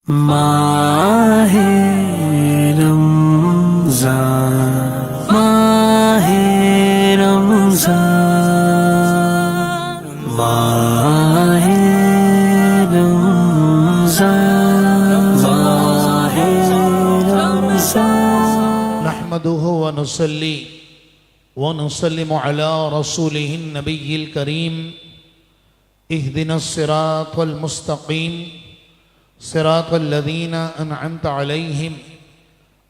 माहे रमज़ान माहे रमज़ान माहे रमज़ान माहे रमज़ान नहमदुहु व नुसल्ली व नुसल्लिमु अला रसूलिहिन नबिय्यिल करीम इहदिनस सिरातल मुस्तकीम सिरातल लज़ीना अनअमत अलैहिम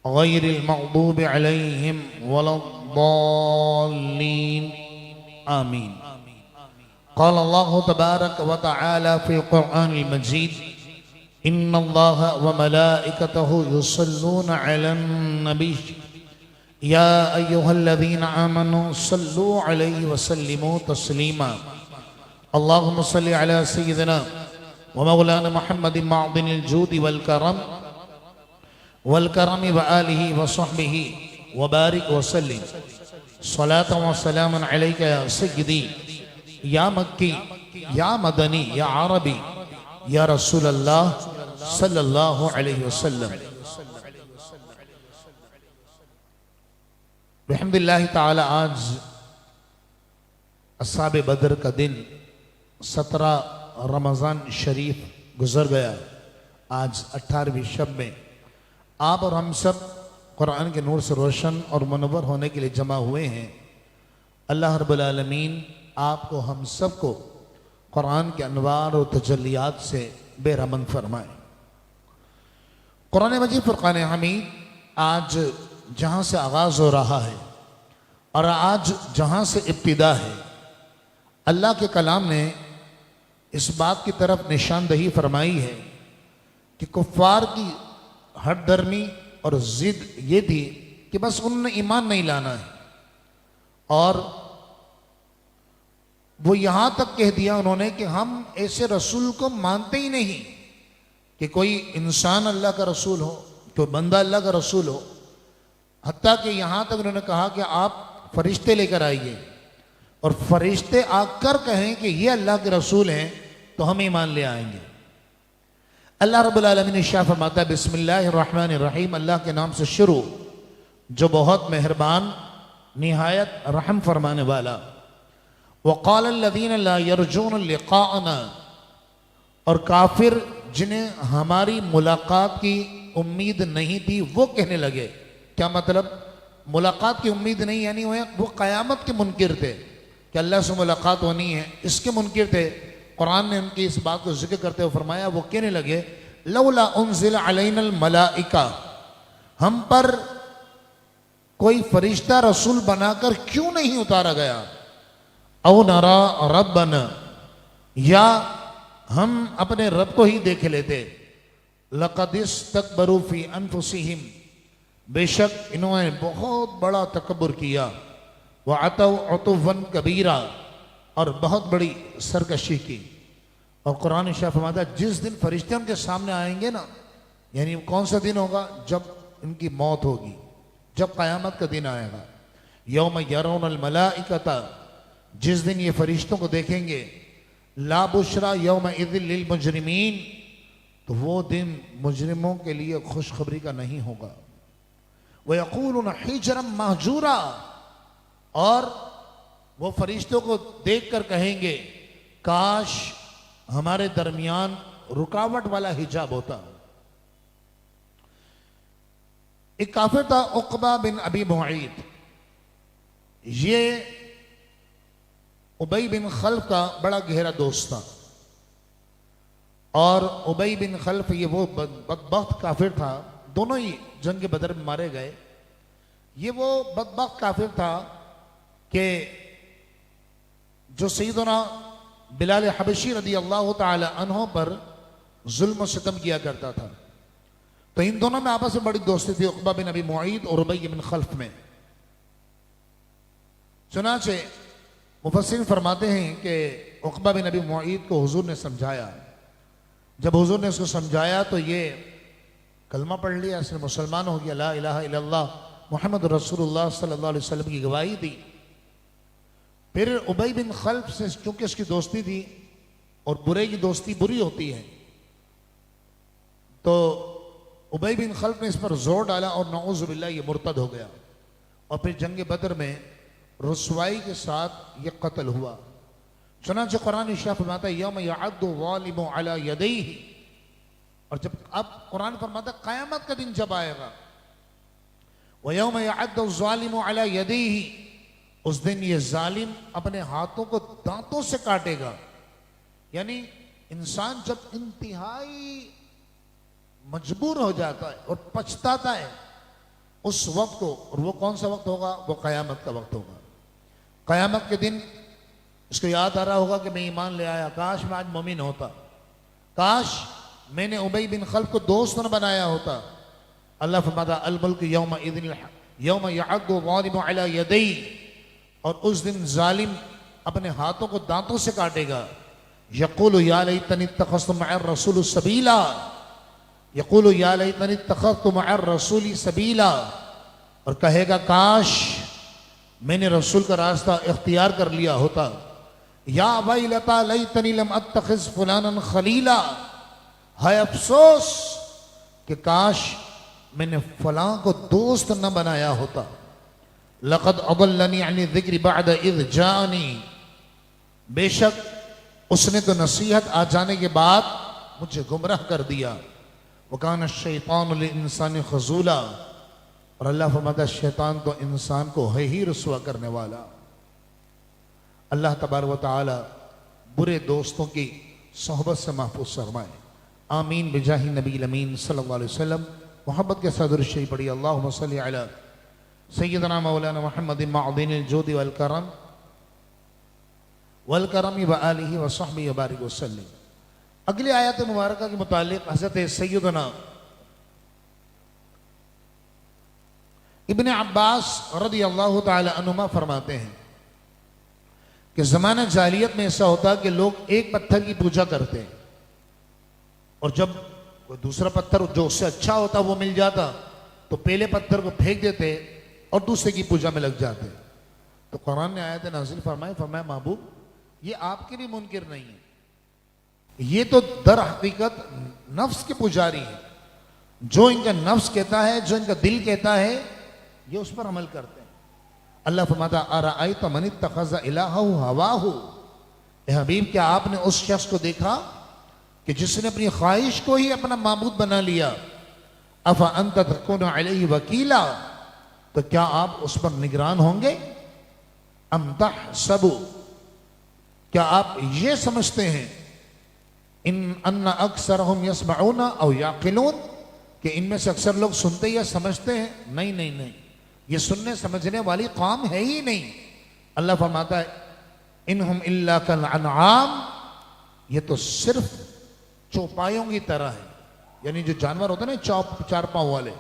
गैरिल मग़दूबि अलैहिम वलद्दाल्लीन आमीन। क़ाल अल्लाहु तबारक व तआला फ़िल क़ुरआनिल मजीद इन्नल्लाह व मलाइकतहु युसल्लूना अलन नबी या अय्युहल्लज़ीना आमनू सल्लू अलैहि व सल्लिमू तस्लीमा। अल्लाहुम्मा सल्लि अला सय्यिदिना व मौलाना मुहम्मदिन मअदिनिल जूदि वल करम व आलिहि व सहबिहि व बारिक व सल्लिम सलातन व सलामन अलैका या सय्यिदी या मक्की या मदनी या अरबी या रसूल अल्लाह सल्लल्लाहु अलैहि वसल्लम। बिहम्दिल्लाह ताला आज अस्हाब बदर का दिन 17 रमज़ान शरीफ गुजर गया। आज 18वीं शब में आप और हम सब कुरान के नूर से रोशन और मुनव्वर होने के लिए जमा हुए हैं। अल्लाह रब्बुल आलमीन आपको हम सबको कुरान के अनवार और तजल्लियात से बेरहमन फरमाए। कुरान मजीद फुरक़ान हमीद आज जहाँ से आगाज़ हो रहा है और आज जहाँ से इब्तिदा है, अल्लाह के कलाम ने इस बात की तरफ निशानदही फरमाई है कि कुफ़ार की हठधर्मी और ज़िद ये थी कि बस उन्होंने ईमान नहीं लाना है, और वो यहाँ तक कह दिया उन्होंने कि हम ऐसे रसूल को मानते ही नहीं कि कोई इंसान अल्लाह का रसूल हो, कोई बंदा अल्लाह का रसूल हो। हत्ता कि यहाँ तक उन्होंने कहा कि आप फरिश्ते लेकर आइए और फरिश्ते आकर कहें कि ये अल्लाह के रसूल हैं तो हम ईमान ले आएंगे। अल्लाह रब्बुल आलमीन इरशाद फरमाता है बिस्मिल्लाहिर्रहमानिर्रहीम, अल्लाह के नाम से शुरू जो बहुत मेहरबान निहायत रहम फरमाने वाला। वक़ाल अल्लज़ीना ला यरजून लिक़ाअना, और काफिर जिन्हें हमारी मुलाकात की उम्मीद नहीं थी वो कहने लगे। क्या मतलब? मुलाकात की उम्मीद नहीं, यानी वो क़यामत के मुनकिर थे कि अल्लाह से मुलाकात होनी है, इसके मुनकिर थे। कुरान ने उनकी इस बात को जिक्र करते हुए फरमाया, वो कहने लगे लौला उन्ज़िला अलैनल मलाइका, हम पर कोई फरिश्ता रसूल बनाकर क्यों नहीं उतारा गया। औ नरा रब्बना, या हम अपने रब को ही देख लेते। लक़द इस्तकबरू फी अनफुसिहिम, बेशक इन्होंने बहुत बड़ा तकब्बुर किया। व अतव उतुवन कबीरा, और बहुत बड़ी सरकशी की। और कुरान इरशाद फरमाता है जिस दिन फरिश्ते उनके सामने आएंगे ना, यानी कौन सा दिन होगा? जब इनकी मौत होगी, जब क़यामत का दिन आएगा। यौम यरौनल मलाइकता, जिस दिन ये फरिश्तों को देखेंगे। ला बुशरा यौम इज़िल लिल मुजरिमीन, तो वो दिन मुजरिमों के लिए खुशखबरी का नहीं होगा। व यक़ूलून हिजरम महजूरा, और वो फरिश्तों को देखकर कहेंगे काश हमारे दरमियान रुकावट वाला हिजाब होता। एक काफिर था उक़बा बिन अबी मुईत, ये उबई बिन खल्फ का बड़ा गहरा दोस्त था। और उबई बिन खल्फ ये वो बदबख्त काफिर था, दोनों ही जंग बदर में मारे गए। ये वो बदबख्त काफिर था कि जो सैयदना बिलाल हबशी रदी अल्लाह ताला अन्हो पर जुल्म सितम किया करता था। तो इन दोनों में आपस में बड़ी दोस्ती थी, उक़बा बिन अबी मुईत और उबई बिन खल्फ में। चुनांचे मुफस्सिरीन फरमाते हैं कि उक़बा बिन अबी मुईत को हुजूर ने समझाया। जब हुजूर ने उसको समझाया तो ये कलमा पढ़ लिया, इसने मुसलमान हो गया, ला इलाहा इल्लल्लाह मुहम्मद रसूलुल्लाह सल्लल्लाहु अलैहि वसल्लम की गवाही दी। फिर उबई बिन खल्फ से चूंकि उसकी दोस्ती थी, और बुरे की दोस्ती बुरी होती है, तो उबई बिन खल्फ ने इस पर जोर डाला और नऊजुबिल्लाह ये मुर्तद हो गया और फिर जंग बदर में रुसवाई के साथ ये कत्ल हुआ। चुनांचे कुरान इरशाद फरमाता है यौम यअद्दु ज़ालिमु अला यदैहि, और जब अब कुरान फरमाता है क़यामत का दिन जब आएगा, व यौम यअद्दु ज़ालिमु अला यदैहि, उस दिन ये जालिम अपने हाथों को दांतों से काटेगा। यानी इंसान जब इंतहाई मजबूर हो जाता है और पछताता है उस वक्त को, और वो कौन सा वक्त होगा? वो क़यामत का वक्त होगा। क़यामत के दिन इसको याद आ रहा होगा कि मैं ईमान ले आया, काश मैं आज मोमिन होता, काश मैंने उबई बिन खल्फ को दोस्त न बनाया होता। अल्लाह फरमाता अल मुल्क यौम इज़िन यौम यअद्दु ज़ालिमु अला यदैहि, और उस दिन जालिम अपने हाथों को दांतों से काटेगा। यक़ूलु या लैतनी इत्तख़ज़्तु मअर रसूल सबीला, यक़ूलु या लैतनी इत्तख़ज़्तु मअर रसूली सबीला, और कहेगा काश मैंने रसूल का रास्ता इख्तियार कर लिया होता। या वैलता लैतनी लम अत्तख़िज़ फुलानन खलीला, है अफसोस कि काश मैंने फलां को दोस्त न बनाया होता। लक़द अदल्लनी अनि ज़िक्रि बअद इज़ जानी, बेशक उसने तो नसीहत आ जाने के बाद मुझे गुमराह कर दिया। वकान शैतान लिल-इंसानि खज़ूला, और अल्लाह फरमाता शैतान तो इंसान को है ही रुसवा करने वाला। अल्लाह तबारक व तआला बुरे दोस्तों की सोहबत से महफूज फरमाए। आमीन बिजाही नबी अमीन सल्लल्लाहु अलैहि वसल्लम। मोहब्बत के साथ दुरूद शरीफ पढ़िए। अल्लाहुम्मा सल्लि अला सय्यदना मौलाना मुहम्मदिन मअदीनिल जूदि वल करम व आलिहि व सहबिहि व बारिक वसल्लम। अगली आयत मुबारका के मुतालिक हज़रत सय्यदना इब्न अब्बास रज़ियल्लाहु तआला अन्हुमा फरमाते हैं कि ज़माना जाहिलियत में ऐसा होता कि लोग एक पत्थर की पूजा करते हैं, और जब कोई दूसरा पत्थर जो उससे अच्छा होता वो मिल जाता तो पहले पत्थर को फेंक देते और दूसरे की पूजा में लग जाते। तो कुरान ने आयत नाज़िल फरमाई, फरमाया महबूब ये आपके लिए मुनकिर नहीं है, ये तो दर हकीकत नफ्स के पुजारी हैं। जो इनका नफ्स कहता है, जो इनका दिल कहता है, ये उस पर अमल करते हैं। अल्लाह फरमाता अराअयत मन इत्तखज़ इलाहहु हवाहु, ए हबीब क्या आपने उस शख्स को देखा कि जिसने अपनी ख्वाहिश को ही अपना माबूद बना लिया। अफा अंत तकुनु अलैहि वकीला, तो क्या आप उस पर निगरान होंगे। अम तहसबु, क्या आप ये समझते हैं इन अन्ना अक्सरहुम यस्मऊना औ याकिलून, कि इनमें से अक्सर लोग सुनते या समझते हैं। नहीं नहीं नहीं, ये सुनने समझने वाली कौम है ही नहीं। अल्लाह फरमाता है इनहुम इल्ला कल अनआम, ये तो सिर्फ चौपायों की तरह है। यानी जो जानवर होते हैं ना चार पांव वाले,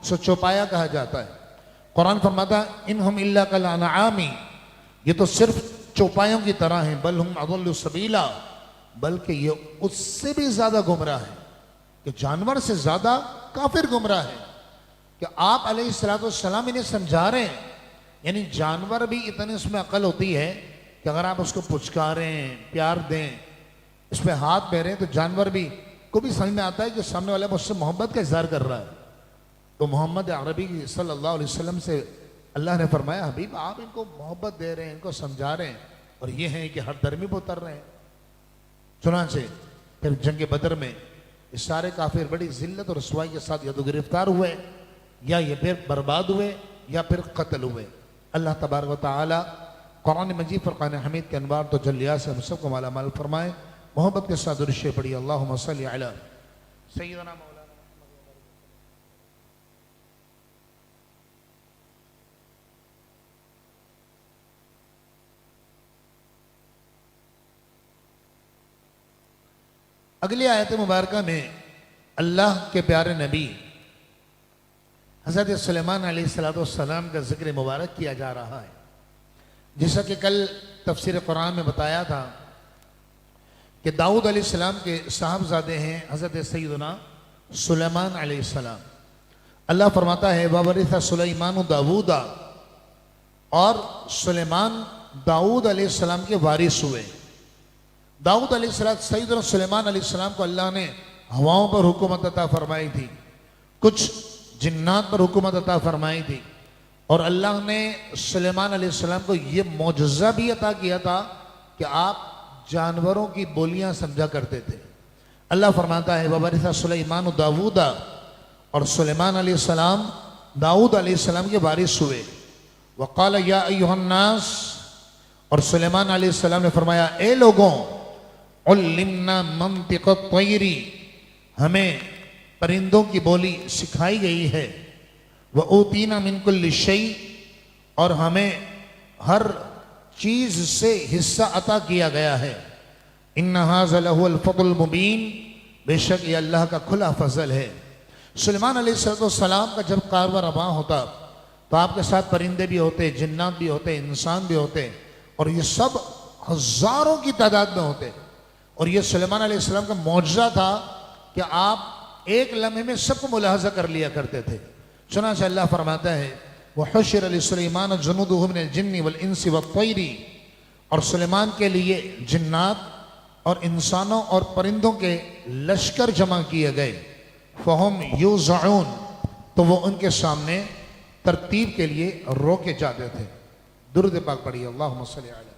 सो चौपाया कहा जाता है। कुरान फरमाता है इनहुम इल्ला कल अनआमी, ये तो सिर्फ चौपायों की तरह हैं। बल हुम अदल्लु सबीला, बल्कि ये उससे भी ज्यादा गुमराह है, कि जानवर से ज्यादा काफिर गुमराह है। कि आप अलैहिस्सलाम इन्हें समझा रहे हैं, यानी जानवर भी इतनी उसमें अकल होती है कि अगर आप उसको पुचकारें, प्यार दें, इस पर हाथ फेरें, तो जानवर भी को भी समझ में आता है कि सामने वाला मुझसे मोहब्बत का इजहार कर रहा है। तो मोहम्मद अरबी सल्लल्लाहु अलैहि वसल्लम से अल्लाह ने फरमाया हबीब आप इनको मोहब्बत दे रहे हैं, इनको समझा रहे हैं, और ये हैं कि हर दरमी पर उतर रहे हैं। चुनांचे फिर जंग बदर में ये सारे काफिर बड़ी जिल्लत और रसवाई के साथ या तो गिरफ्तार हुए, या ये फिर बर्बाद हुए, या फिर कत्ल हुए। अल्लाह तबारक व तआला कुरान मजीद फुरकान हमीद के अनवार तो जल्लिया से हम सबको माला माल फरमाए। मोहब्बत के साथ दुरूद शरीफ पढ़िए। अल्लाहुम्मा सल्लि अला सय्यदना मौलाना। अगली आयत मुबारका में अल्लाह के प्यारे नबी हज़रत सुलेमान अलैहिस्सलाम का जिक्र मुबारक किया जा रहा है। जैसा कि कल तफसीर कुरान में बताया था कि दाऊद अलैहिस्सलाम के साहबजादे हैं हज़रत सैयदना सुलेमान अलैहिस्सलाम। अल्लाह फरमाता है ववरिसा सुलेमान दाऊदा, और सुलेमान दाऊद अलैहिस्सलाम के वारिस हुए। दाऊद अलैहिस्सलाम सैयदना सुलेमान अलैहिस्सलाम को अल्लाह ने हवाओं पर हुकूमत अता फरमाई थी, कुछ जिन्नात पर हुकूमत अता फरमाई थी, और अल्लाह ने सुलेमान अलैहिस्सलाम को ये मौजज़ा भी अता किया था कि आप जानवरों की बोलियां समझा करते थे। अल्लाह फरमाता है वबरिसा सुलेमान दाऊदा, और सुलेमान अलैहिस्सलाम दाऊद अलैहिस्सलाम के वारिस हुए। वक़ाल या अय्युहन्नास, और सुलेमान अलैहिस्सलाम ने फरमाया ए लोगों, उल्लिमना मंतिक़ तैरी, हमें परिंदों की बोली सिखाई गई है। व ऊतीना मिन कुल्लि शै, और हमें हर चीज से हिस्सा अता किया गया है। इन्ना हाज़ा लहुल फ़ज़्लुल मुबीन, बेशक ये अल्लाह का खुला फजल है। सुलेमान अलैहिस्सलाम का जब कारवा रवां होता तो आपके साथ परिंदे भी होते, जिन्नात भी होते, इंसान भी होते, और ये सब हजारों की तादाद में होते। और ये सुलेमान अलैहिस्सलाम का मौजज़ा था कि आप एक लम्हे में सबको मुलाहजा कर लिया करते थे। चुनांचे अल्लाह फरमाता है वहुशिर लिसुलैमान जुनूदुहु मिनल जिन्नि वल इंसि वत्तैरी, और सुलेमान के लिए जिन्नात और इंसानों और परिंदों के लश्कर जमा किए गए। फ़हुम यूज़ऊन, तो वो उनके सामने तरतीब के लिए रोके जाते थे। दुरूद पाक पढ़िए, अल्लाहुम्मा सल्ली अला।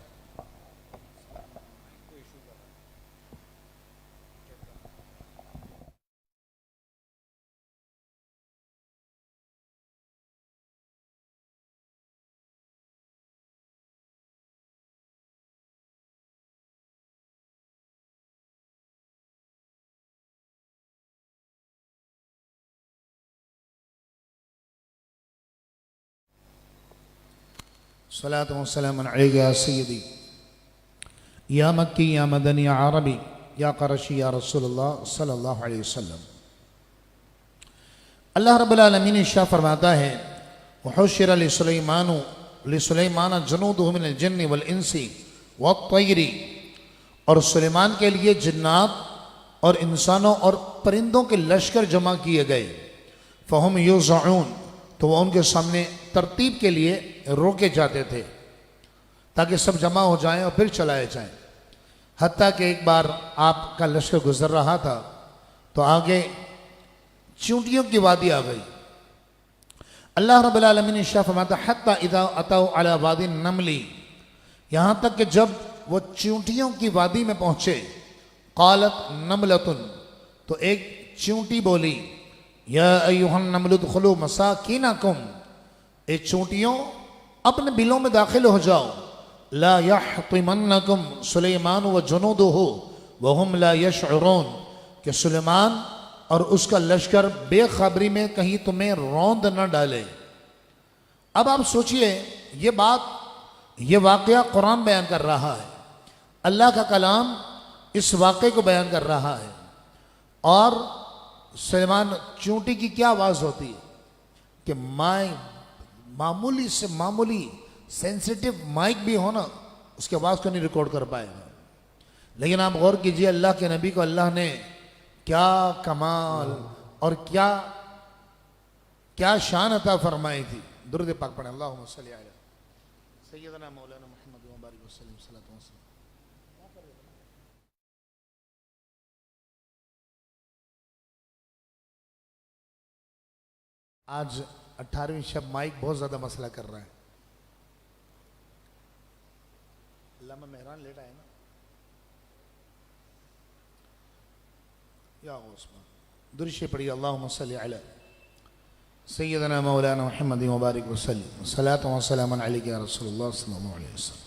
सलात व सलाम अलैका या सय्यदी या मक्की या मदनी या अरबी या क़रशी या रसूलुल्लाह सल्लल्लाहु अलैहि वसल्लम। अल्लाह रब्बुल आलमीन इरशाद फरमाता है वहुशिर लिसुलैमान जुनूदुहु मिनल जिन्नि वल इंसि वत्तैरी, और सुलेमान के लिए जिन्नात और इंसानों और परिंदों के लश्कर जमा किए गए। फ़हुम यूज़ऊन, तो वह उनके सामने तरतीब के लिए रोके जाते थे ताकि सब जमा हो जाएं और फिर चलाए जाएं। हत्ता कि एक बार आपका लश्कर गुजर रहा था तो आगे चींटियों की वादी आ गई। अल्लाह रब्बुल आलमीन ने इरशाद फरमाता हत्ता इज़ा अतौ अला वादी नमली, यहाँ तक कि जब वो चींटियों की वादी में पहुंचे, क़ालत नमलतुन, तो एक चींटी बोली या अय्युहन नमलु दुखुलू मसाकिनकुम, ए चींटियों अपने बिलों में दाखिल हो जाओ। ला यहतिमन्नकुम सुलेमान व जुनूदुहु व हुम ला यशउरून, कि सुलेमान और उसका लश्कर बेखबरी में कहीं तुम्हें रौंद न डाले। अब आप सोचिए, ये बात, ये वाक़या कुरान बयान कर रहा है, अल्लाह का कलाम इस वाक़े को बयान कर रहा है। और सुलेमान, चूंटी की क्या आवाज़ होती है कि मामूली से मामूली सेंसिटिव माइक भी हो ना, उसकी आवाज़ को नहीं रिकॉर्ड कर पाएगा। लेकिन आप गौर कीजिए, अल्लाह के नबी को अल्लाह ने क्या कमाल और क्या क्या शान अता फरमाई थी। दुरूद पाक पढ़ें, अल्लाहुम्मा सल्ली अला सय्यदना मौलाना मुहम्मद व बारिक वसल्लम सल्लल्लाहु अलैहि वसल्लम। आज 18वीं शब माइक बहुत ज्यादा मसला कर रहा है। अल्लामा मेहरान लेट आए ना, या उस्मान दुरूद पढ़िए, अल्लाहुम्मा सल्ली अला सय्यदना मौलाना मुहम्मद व बारिक वसल्लम सलातु व सलामन अलैका या रसूलुल्लाह सल्लल्लाहु अलैहि वसल्लम।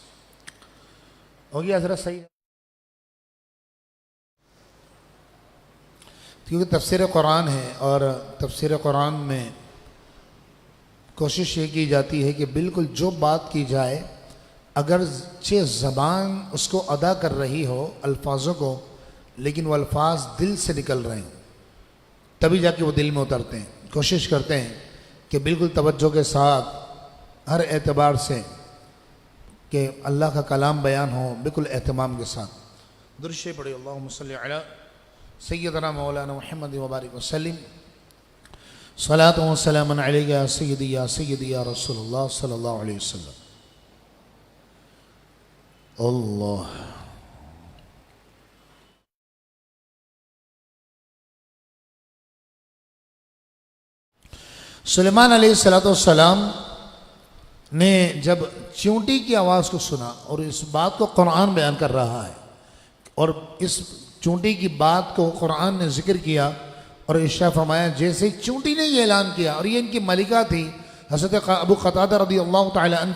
हो गया हज़रत? सही, क्योंकि तफसीर कुरान है और तफसीर कुरान में कोशिश ये की जाती है कि बिल्कुल जो बात की जाए, अगर चे ज़बान उसको अदा कर रही हो अल्फाजों को, लेकिन वो अल्फाज दिल से निकल रहे हैं, तभी जाके वो दिल में उतरते हैं। कोशिश करते हैं कि बिल्कुल तवज्जो के साथ, हर एतबार से कि अल्लाह का कलाम बयान हो, बिल्कुल एहतमाम के साथ। दुरूद पढ़िए, अल्लाहुम्मा सल्ली अला सय्यदना मौलाना मुहम्मद व बारिक वसल्लम सलातु व सलामन अलैका या सय्यदी या रसूलुल्लाह सल्लल्लाहु अलैहि वसल्लम। अल्लाह सुलेमान अलैहिस्सलाम ने जब चींटी की आवाज़ को सुना, और इस बात को कुरान बयान कर रहा है, और इस चींटी की बात को कुरान ने जिक्र किया और इरशाद फरमाया जैसे चींटी ने ये ऐलान किया, और ये इनकी मलिका थी। हज़रत अबू क़तादा रज़ियल्लाहु ताला अन्हु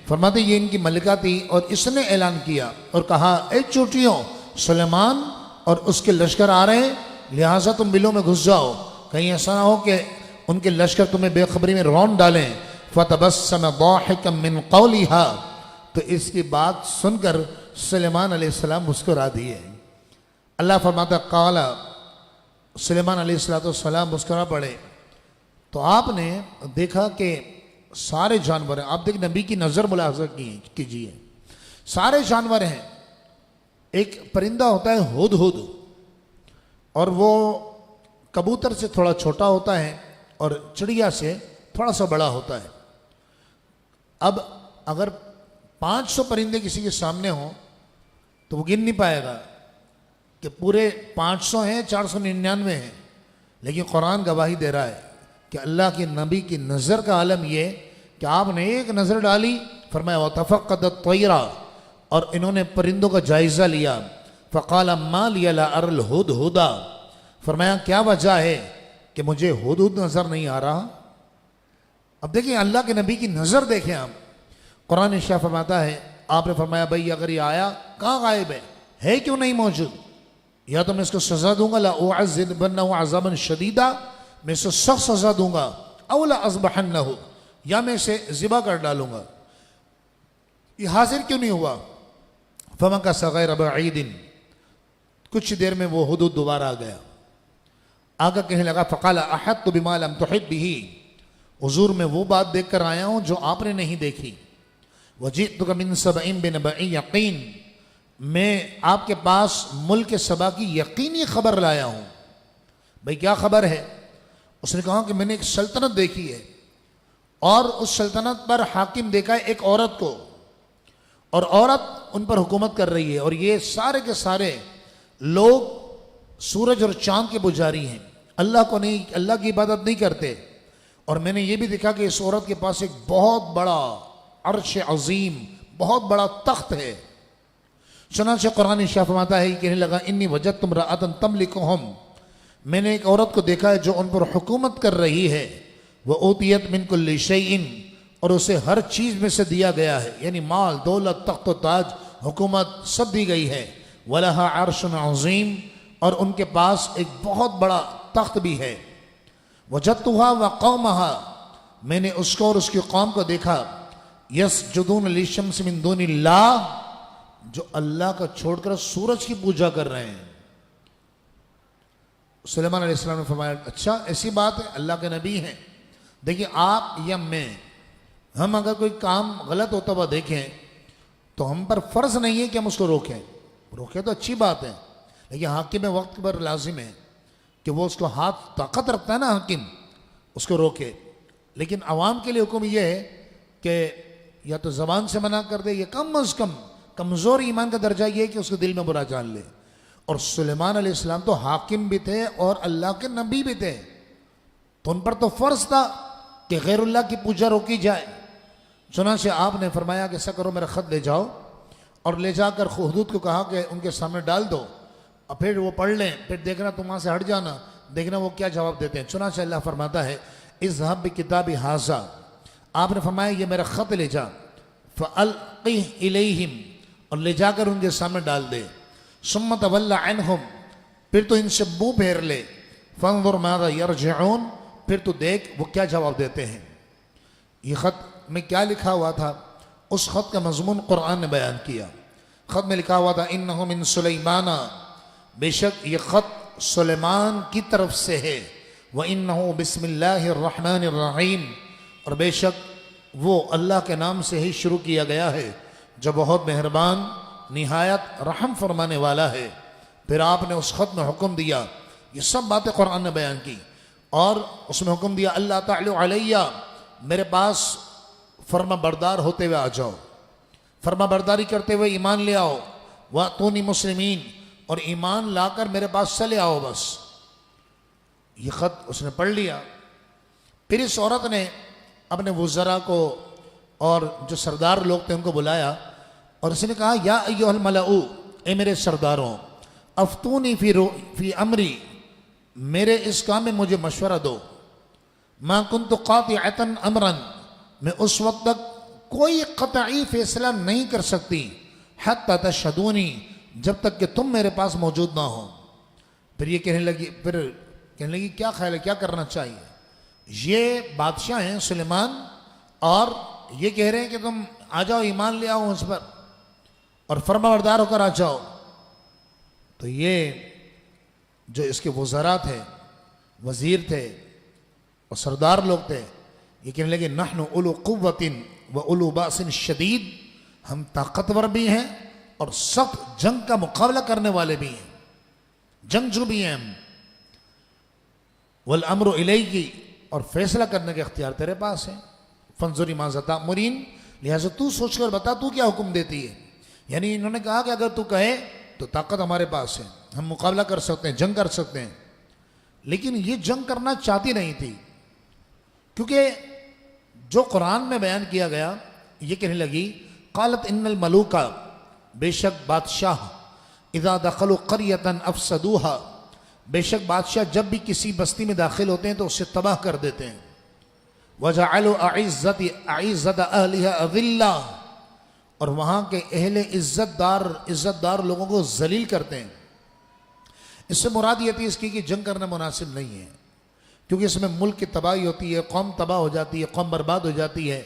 फरमाते ये इनकी मलिका थी, और इसने ऐलान किया और कहा, ए चींटियों, सुलेमान और उसके लश्कर आ रहे हैं, लिहाजा तुम बिलों में घुस जाओ, कहीं ऐसा ना हो कि उनके लश्कर तुम्हें बेखबरी में रौंद डालें। फ़तबस्सम ज़ाहिकम मिन क़ौलिहा, तो इसकी बात सुनकर सुलेमान अलैहिस्सलाम मुस्कुरा दिए। अल्लाह फरमाता क़ाला, सुलेमान अलैहिस्सलाम मुस्कुरा पड़े। तो आपने देखा कि सारे जानवर हैं, आप देख नबी की नज़र मुलाहज़ा कीजिए, सारे जानवर हैं। एक परिंदा होता है हुदहुद, और वो कबूतर से थोड़ा छोटा होता है और चिड़िया से थोड़ा सा बड़ा होता है। अब अगर 500 परिंदे किसी के सामने हों तो वो गिन नहीं पाएगा कि पूरे 500 हैं, 499 हैं, लेकिन कुरान गवाही दे रहा है कि अल्लाह के नबी की नज़र का आलम ये कि आपने एक नज़र डाली, फरमाया वतफ़क़्क़दत तयरा, और इन्होंने परिंदों का जायज़ा लिया। फ़क़ाल मा लिया ला अरल हुदहुदा, फरमाया क्या वजह है कि मुझे हुदहुद नज़र नहीं आ रहा। अब देखिए अल्लाह के नबी की नज़र देखें आप। कुरान इरशाद फरमाता है, आपने फरमाया भाई अगर ये आया कहाँ गायब है क्यों नहीं मौजूद, या तो मैं इसको सज़ा दूंगा, ला उअज़्ज़िबन्नहु अज़ाबन शदीदा, मैं इसको सख्त सज़ा दूंगा, औ ला अज़बहन्नहु, या मैं इसे ज़िबा कर डालूंगा। ये हाजिर क्यों नहीं हुआ। फमकसा गैर बईदिन, कुछ देर में वो हुदूद दोबारा आ गया। आगे कहने लगा फ़क़ाल अहत्तु बिमा लम तुहित बिही, हुजूर मैं वो बात देख कर आया हूँ जो आपने नहीं देखी। वजीतुका मिन सबईन बिनबई यकीन, मैं आपके पास मुल्क सबा की यकीनी खबर लाया हूँ। भाई क्या खबर है। उसने कहा कि मैंने एक सल्तनत देखी है, और उस सल्तनत पर हाकिम देखा है एक औरत को, और औरत उन पर हुकूमत कर रही है, और ये सारे के सारे लोग सूरज और चांद के पुजारी हैं, अल्लाह को नहीं, अल्लाह की इबादत नहीं करते। और मैंने ये भी देखा कि इस औरत के पास एक बहुत बड़ा अर्श अजीम, बहुत बड़ा तख्त है। चुनांचे कुरान इरशाद फरमाता है, कहने लगा इन्नी वजदतु इम्रअतन तमलिकुहुम, मैंने एक औरत को देखा है जो उन पर हुकूमत कर रही है। वह ऊतियत मिन कुल्लि शैइन, और उसे हर चीज़ में से दिया गया है, यानी माल दौलत तख्त ताज हुकूमत सब दी गई है। वलहा अर्शुन अज़ीम, और उनके पास एक बहुत बड़ा तख्त भी है। वजदतुहा व कौमहा, मैंने उसको और उसकी कौम को देखा, यसजुदून लिशम्स मिन दूनिल्लाह, जो अल्लाह का छोड़कर सूरज की पूजा कर रहे हैं। सुलेमान अलैहिस्सलाम ने फरमाया अच्छा ऐसी बात है, अल्लाह के नबी हैं। देखिए आप या मैं, हम अगर कोई काम गलत होता हुआ देखें तो हम पर फर्ज नहीं है कि हम उसको रोकें। रोकें तो अच्छी बात है, लेकिन हाकिम वक्त पर लाजिम है कि वो उसको हाथ ताकत रखता है ना हाकिम, उसको रोके। लेकिन आवाम के लिए हुक्म यह है कि या तो ज़बान से मना कर दे, या कम अज़ कम कमज़ोर ईमान का दर्जा ये है कि उसके दिल में बुरा जान ले। और सुलेमान अलैहिस्सलाम तो हाकिम भी थे और अल्लाह के नबी भी थे, तो उन पर तो फ़र्ज था कि गैरुल्लाह की पूजा रोकी जाए। चुनांचे आपने फरमाया कि ऐसा करो, मेरा ख़त ले जाओ, और ले जाकर हुदूद को कहा कि उनके सामने डाल दो, और फिर वो पढ़ लें, फिर देखना तुम वहाँ से हट जाना, देखना वो क्या जवाब देते हैं। चुनांचे अल्लाह फरमाता है इज़हब बिकिताबी हाज़ा, आपने फरमाया ये मेरा ख़त ले जा, फ़अल्क़िह इलैहिम, और ले जाकर उनके सामने डाल दे। सुम्मा तवल्ला अन्हुम, फिर तो इनसे मुँह फेर ले। फ़न्ज़ुर माज़ा यरजिऊन, फिर तो देख वो क्या जवाब देते हैं। ये ख़त में क्या लिखा हुआ था, उस ख़त का मज़मून कुरान ने बयान किया। ख़त में लिखा हुआ था इन्नहु मिन सुलैमाना, बेशक ये ख़त सुलेमान की तरफ से है। व इन्नहु बिस्मिल्लाहिर रहमानिर रहीम, और बेशक वो अल्लाह के नाम से ही शुरू किया गया है जो बहुत मेहरबान निहायत रहम फरमाने वाला है। फिर आपने उस ख़त में हुक्म दिया, ये सब बातें कुरान ने बयान की, और उसमें हुक्म दिया अल्लाह ताअलू अलैया, मेरे पास फर्मा बरदार होते हुए आ जाओ, फर्मा बरदारी करते हुए ईमान ले आओ। वातूनी मुस्लिमीन, और ईमान लाकर मेरे पास चले आओ बस। ये ख़त उसने पढ़ लिया। फिर इस औरत ने अपने वज़रा को और जो सरदार लोग थे उनको बुलाया और उसने कहा, या अय्युहल मलाऊ, ए मेरे सरदारों, अफ्तूनी फी अमरी, मेरे इस काम में मुझे मशवरा दो। मा कुन्तु कातिअतन अमरन, मैं उस वक्त तक कोई क़तई फैसला नहीं कर सकती, हत्ता तशहदूनी, जब तक कि तुम मेरे पास मौजूद ना हो। फिर ये कहने लगी क्या ख्याल है, क्या करना चाहिए? ये बादशाह हैं सुलेमान और ये कह रहे हैं कि तुम आ जाओ, ईमान ले आओ उस पर और फरमाबरदार होकर आ जाओ। तो ये जो इसके वज़रा थे, वज़ीर थे और सरदार लोग थे, ये कहने लगे, नहनु उलु कुव्वतिन व उलु बासिन शदीद, हम ताकतवर भी हैं और सख्त जंग का मुकाबला करने वाले भी हैं, जंगजू भी हैं हम। वल अम्रु इलैकी, और फैसला करने के अख्तियार तेरे पास है। फंजुरी माज़ा मुरीन, लिहाजा तू सोचकर बता तू क्या हुक्म देती है। यानी इन्होंने कहा कि अगर तू कहे तो ताकत हमारे पास है, हम मुकाबला कर सकते हैं, जंग कर सकते हैं। लेकिन ये जंग करना चाहती नहीं थी, क्योंकि जो कुरान में बयान किया गया, ये कहने लगी, कालत इन्नल मलूका, बेशक बादशाह, इज़ा दखलु क़रियतन अफ़सदूहा, बेशक बादशाह जब भी किसी बस्ती में दाखिल होते हैं तो उसे तबाह कर देते हैं। वजअलु अइज़्ज़त अहलिहा अज़िल्ला, और वहाँ के अहले इज़्ज़तदार लोगों को जलील करते हैं। इससे मुराद ये थी इसकी कि जंग करना मुनासिब नहीं है, क्योंकि इसमें मुल्क की तबाही होती है, कौम तबाह हो जाती है, कौम बर्बाद हो जाती है।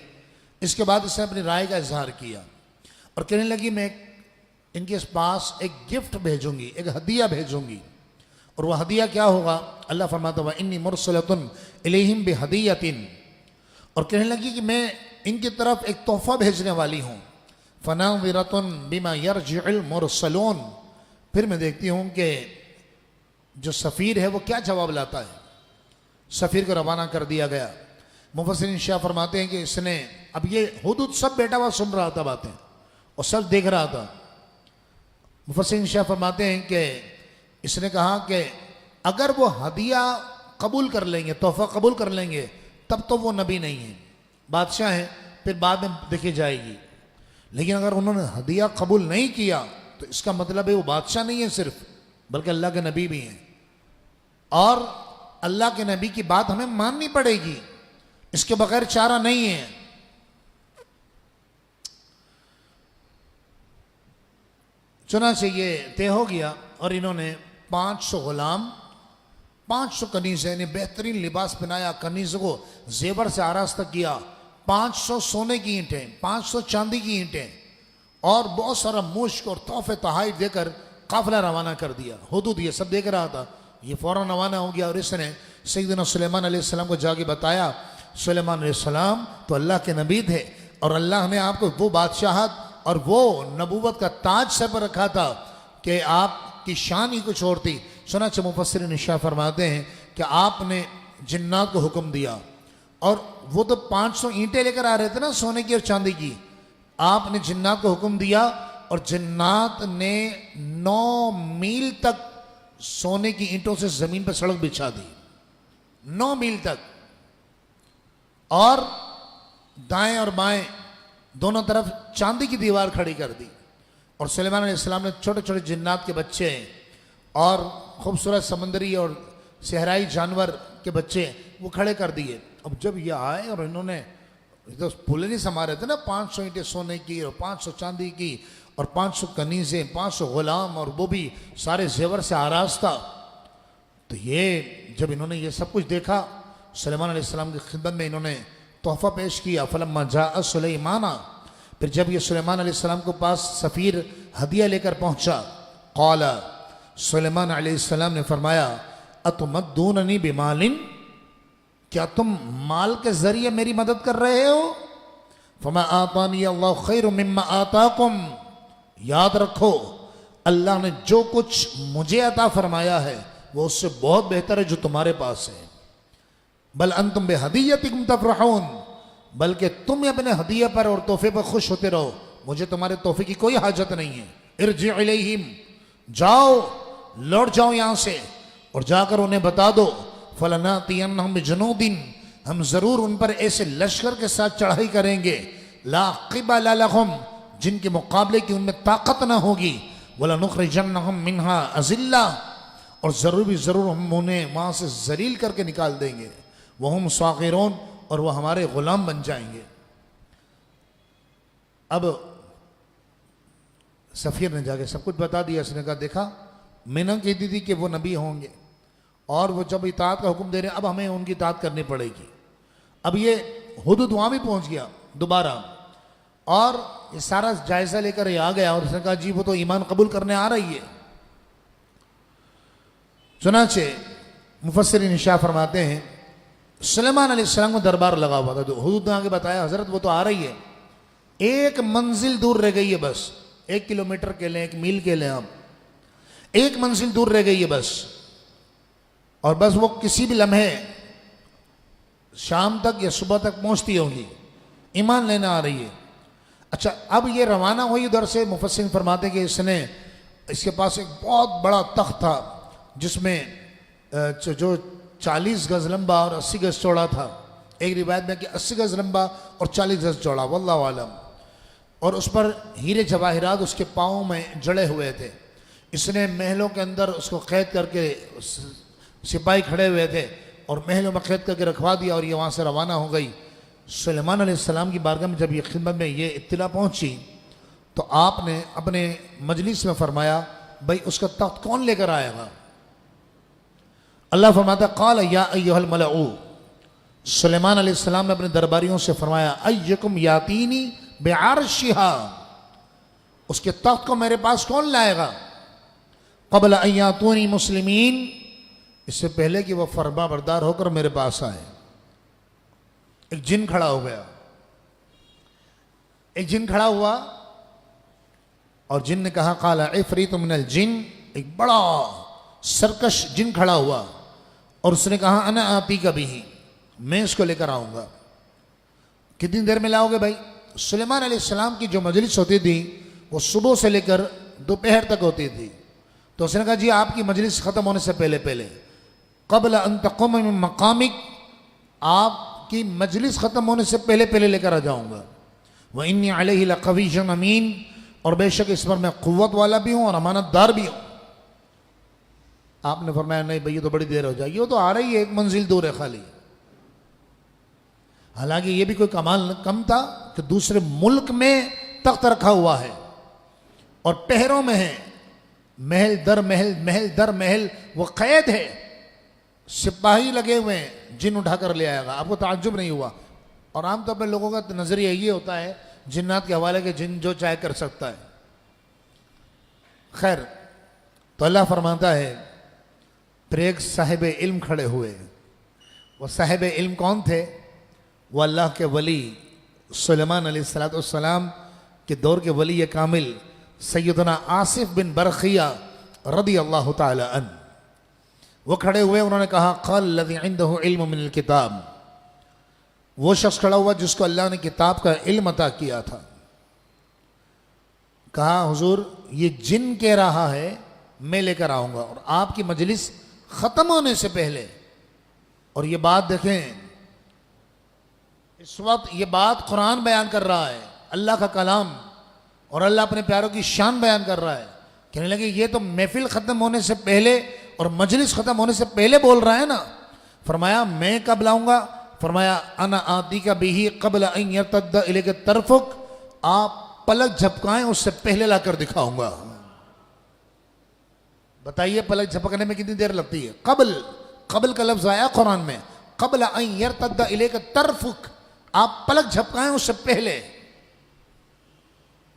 इसके बाद इसने अपनी राय का इजहार किया और कहने लगी, मैं इनके पास एक गिफ्ट भेजूंगी, एक हदिया भेजूंगी। और वह हदिया क्या होगा? अल्लाह फरमाता है, इन्नी मुरसलतुन इलैहिम बिहदियतिन, और कहने लगी कि मैं इनकी तरफ एक तोहफा भेजने वाली हूँ। फनाज़िरतुन बिमा यरजिउल मुरसलून, फिर मैं देखती हूँ कि जो सफ़ीर है वो क्या जवाब लाता है। सफ़ीर को रवाना कर दिया गया। मुफस्सिरीन शाह फरमाते हैं कि इसने, अब ये हुदूद सब बैठा हुआ सुन रहा था बातें और सब देख रहा था। मुफस्सिरीन शाह फरमाते हैं कि इसने कहा कि अगर वो हदिया कबूल कर लेंगे, तोहफा कबूल कर लेंगे, तब तो वो नबी नहीं है, बादशाह हैं, फिर बाद में देखी जाएगी। लेकिन अगर उन्होंने हदिया कबूल नहीं किया तो इसका मतलब है वो बादशाह नहीं है सिर्फ, बल्कि अल्लाह के नबी भी हैं, और अल्लाह के नबी की बात हमें माननी पड़ेगी, इसके बगैर चारा नहीं है। चुनांचे ये तय हो गया और इन्होंने 500 गुलाम, 500 कनीज़ें ने बेहतरीन लिबास पहनाया, कनीज़ों को जेवर से आरास्ता किया, 500 सोने की ईंटें, 500 चांदी की ईंटें और बहुत सारा मुश्क और तोहफे तहाइफ देकर काफिला रवाना कर दिया। हुदूद ये सब देख रहा था, ये फौरन रवाना हो गया और इसने सैयदना सुलेमान अलैहिस्सलाम को जाके बताया। सुलेमान अलैहिस्सलाम तो अल्लाह के नबी थे और अल्लाह ने आपको वो बादशाहत और वो नबूवत का ताज सर पर रखा था कि आपकी शान ही कुछ और थी। चुनांचे मुफस्सिरीन शाह फरमाते हैं कि आपने जिन्नात को हुक्म दिया, और वो तो 500 ईंटें लेकर आ रहे थे ना सोने की और चांदी की, आपने जिन्नात को हुक्म दिया और जिन्नात ने 9 मील तक सोने की ईंटों से जमीन पर सड़क बिछा दी, 9 मील तक, और दाएं और बाएं दोनों तरफ चांदी की दीवार खड़ी कर दी। और सुलेमान अलैहिस्सलाम ने छोटे छोटे जिन्नात के बच्चे और खूबसूरत समंदरी और सहराई जानवर के बच्चे वो खड़े कर दिए। अब जब ये आए और इन्होंने तो फूले नहीं समा रहे थे ना, 500 ईंटें सोने की और 500 चांदी की और 500 कनीज़ें, 500 गुलाम, और वो भी सारे जेवर से आरास्ता। तो ये जब इन्होंने ये सब कुछ देखा, सुलेमान अलैहिस्सलाम की खिदमत में इन्होंने तोहफा पेश किया। फलम्मा जाअ सुलैमाना, फिर जब ये सुलेमान अलैहिस्सलाम के पास सफ़ीर हदिया लेकर पहुंचा, क़ाला, सुलेमान अलैहिस्सलाम ने फरमाया, अतुमद्दूननी बिमालिन, क्या तुम माल के जरिए मेरी मदद कर रहे हो? फमा आतानी अल्लाह खैरु मिम्मा आताकुम, याद रखो अल्लाह ने जो कुछ मुझे अता फरमाया है वो उससे बहुत बेहतर है जो तुम्हारे पास है। बल अंतुम बेहदियतिकुम तफरहून, बल्कि तुम अपने हदिया पर और तोहफे पर खुश होते रहो, मुझे तुम्हारे तोहफे की कोई हाजत नहीं है। इरजी इलैहिम, जाओ लौट जाओ यहाँ से और जाकर उन्हें बता दो, फलनातियन्नहुम बिजुनूदिन, हम जरूर उन पर ऐसे लश्कर के साथ चढ़ाई करेंगे, ला क़िबला लहुम, जिनके मुकाबले की उनमें ताकत ना होगी, वला नुखरिजन्नहुम मिन्हा अज़िल्ला, और जरूर भी जरूर हम उन्हें वहां से जलील करके निकाल देंगे, वहुम साग़िरून, और वह हमारे गुलाम बन जाएंगे। अब सफीर ने जाके सब कुछ बता दिया। उसने कहा देखा, मैंने कहती थी कि वो नबी होंगे, और वो जब इताअत का हुक्म दे रहे हैं, अब हमें उनकी इताअत करनी पड़ेगी। अब ये हुदूद वहां भी पहुंच गया दोबारा, और ये सारा जायजा लेकर ये आ गया, और उसने कहा जी वो तो ईमान कबूल करने आ रही है। चुनाचे मुफस्सिरीन इरशाद फरमाते हैं, सुलेमान अलैहिस्सलाम को दरबार लगा हुआ था, तो हुदूद ने आगे बताया हजरत वो तो आ रही है, एक मंजिल दूर रह गई है बस, 1 किलोमीटर के लें, 1 मील के लें, आप 1 मंजिल दूर रह गई है बस, और बस वो किसी भी लम्हे शाम तक या सुबह तक पहुंचती होगी, ईमान लेने आ रही है। अच्छा, अब ये रवाना हुई उधर से। मुफस्सिरीन फरमाते कि इसके पास एक बहुत बड़ा तख्त था, जिसमें जो 40 गज लंबा और 80 गज चौड़ा था। एक रिवायत में कि 80 गज लंबा और 40 गज चौड़ा, वल्लाहु आलम। और उस पर हीरे जवाहिरात उसके पाँव में जड़े हुए थे। इसने महलों के अंदर उसको कैद करके, सिपाही खड़े हुए थे और महलों में कैद करके रखवा दिया, और ये वहाँ से रवाना हो गई। सुलेमान अलैहिस्सलाम की बारगाह में जब ये खिदमत में ये इत्तला पहुँची, तो आपने अपने मजलिस में फरमाया, भाई उसका तख्त कौन लेकर आएगा? अल्लाह फरमाता क़ाल या अय्युहल मलऊ, सुलेमान अलैहिस्सलाम ने अपने दरबारियों से फरमाया, अय्युकुम यातीनी बिअर्शिहा, उसके तख्त को मेरे पास कौन लाएगा? क़ब्ल अन यातूनी मुस्लिमीन, इससे पहले कि वह फरमा बरदार होकर मेरे पास आए। एक जिन खड़ा हो गया, एक जिन खड़ा हुआ, और जिन ने कहा क़ाला इफ़रीतु मिनल जिन, एक बड़ा सरकश जिन खड़ा हुआ, और उसने कहा अना आतीका बिही, मैं इसको लेकर आऊंगा। कितनी देर में लाओगे भाई? सुलेमान अलैहिस्सलाम की जो मजलिस होती थी वो सुबह से लेकर दोपहर तक होती थी। तो उसने कहा जी आपकी मजलिस खत्म होने से पहले पहले, क़ब्ल अन तक़ूम मिन मक़ामिक, आपकी मजलिस खत्म होने से पहले पहले लेकर आ जाऊंगा। व इन्नी अलैहि लक़विय्युन अमीन, और बेशक इस पर मैं क़ुव्वत वाला भी हूं और अमानतदार भी हूं। आपने फरमाया नहीं भाई ये तो बड़ी देर हो जाएगी, वो तो आ रही है, 1 मंजिल दूर है खाली। हालांकि ये भी कोई कमाल कम था कि दूसरे मुल्क में तख्त रखा हुआ है और पहरों में है, महल दर महल, महल दर महल, वो कैद है, सिपाही लगे हुए हैं, जिन उठाकर ले आएगा। आपको ताज्जुब नहीं हुआ? और आमतौर पर लोगों का नजरिया ये होता है जिन्नात के हवाले के जिन जो चाहे कर सकता है। खैर, तो अल्लाह फरमाता है फिर एक साहिब इल्म खड़े हुए। वो साहिब इल्म कौन थे? वो अल्लाह के वली सुलेमान अलैहिस्सलाम के दौर के वली कामिल सैयदना आसिफ बिन बरखिया रदी अल्लाह ताला अन, वो खड़े हुए। उन्होंने कहा क़ाल लज़ी इंदहु इल्म मिनल किताब, वो शख्स खड़ा हुआ जिसको अल्लाह ने किताब का इल्म अता किया था। कहा हुजूर ये जिन कह रहा है मैं लेकर आऊंगा, और आपकी मजलिस खत्म होने से पहले। और ये बात देखें, इस वक्त ये बात कुरान बयान कर रहा है, अल्लाह का कलाम, और अल्लाह अपने प्यारों की शान बयान कर रहा है। कहने लगे ये तो महफिल खत्म होने से पहले और मजलिस खत्म होने से पहले बोल रहा है ना। फरमाया मैं कब लाऊंगा? फरमाया अना आतीका बिही क़ब्ल अन यर्तद्द इलैका तरफ़ुक, आप पलक झपकाएं उससे पहले लाकर दिखाऊंगा। बताइए पलक झपकने में कितनी देर लगती है? कबल का लफ्ज आया कुरान में, क़ब्ल अन यर्तद्द इलैका तरफ़ुक, आप पलक झपकाएं उससे पहले।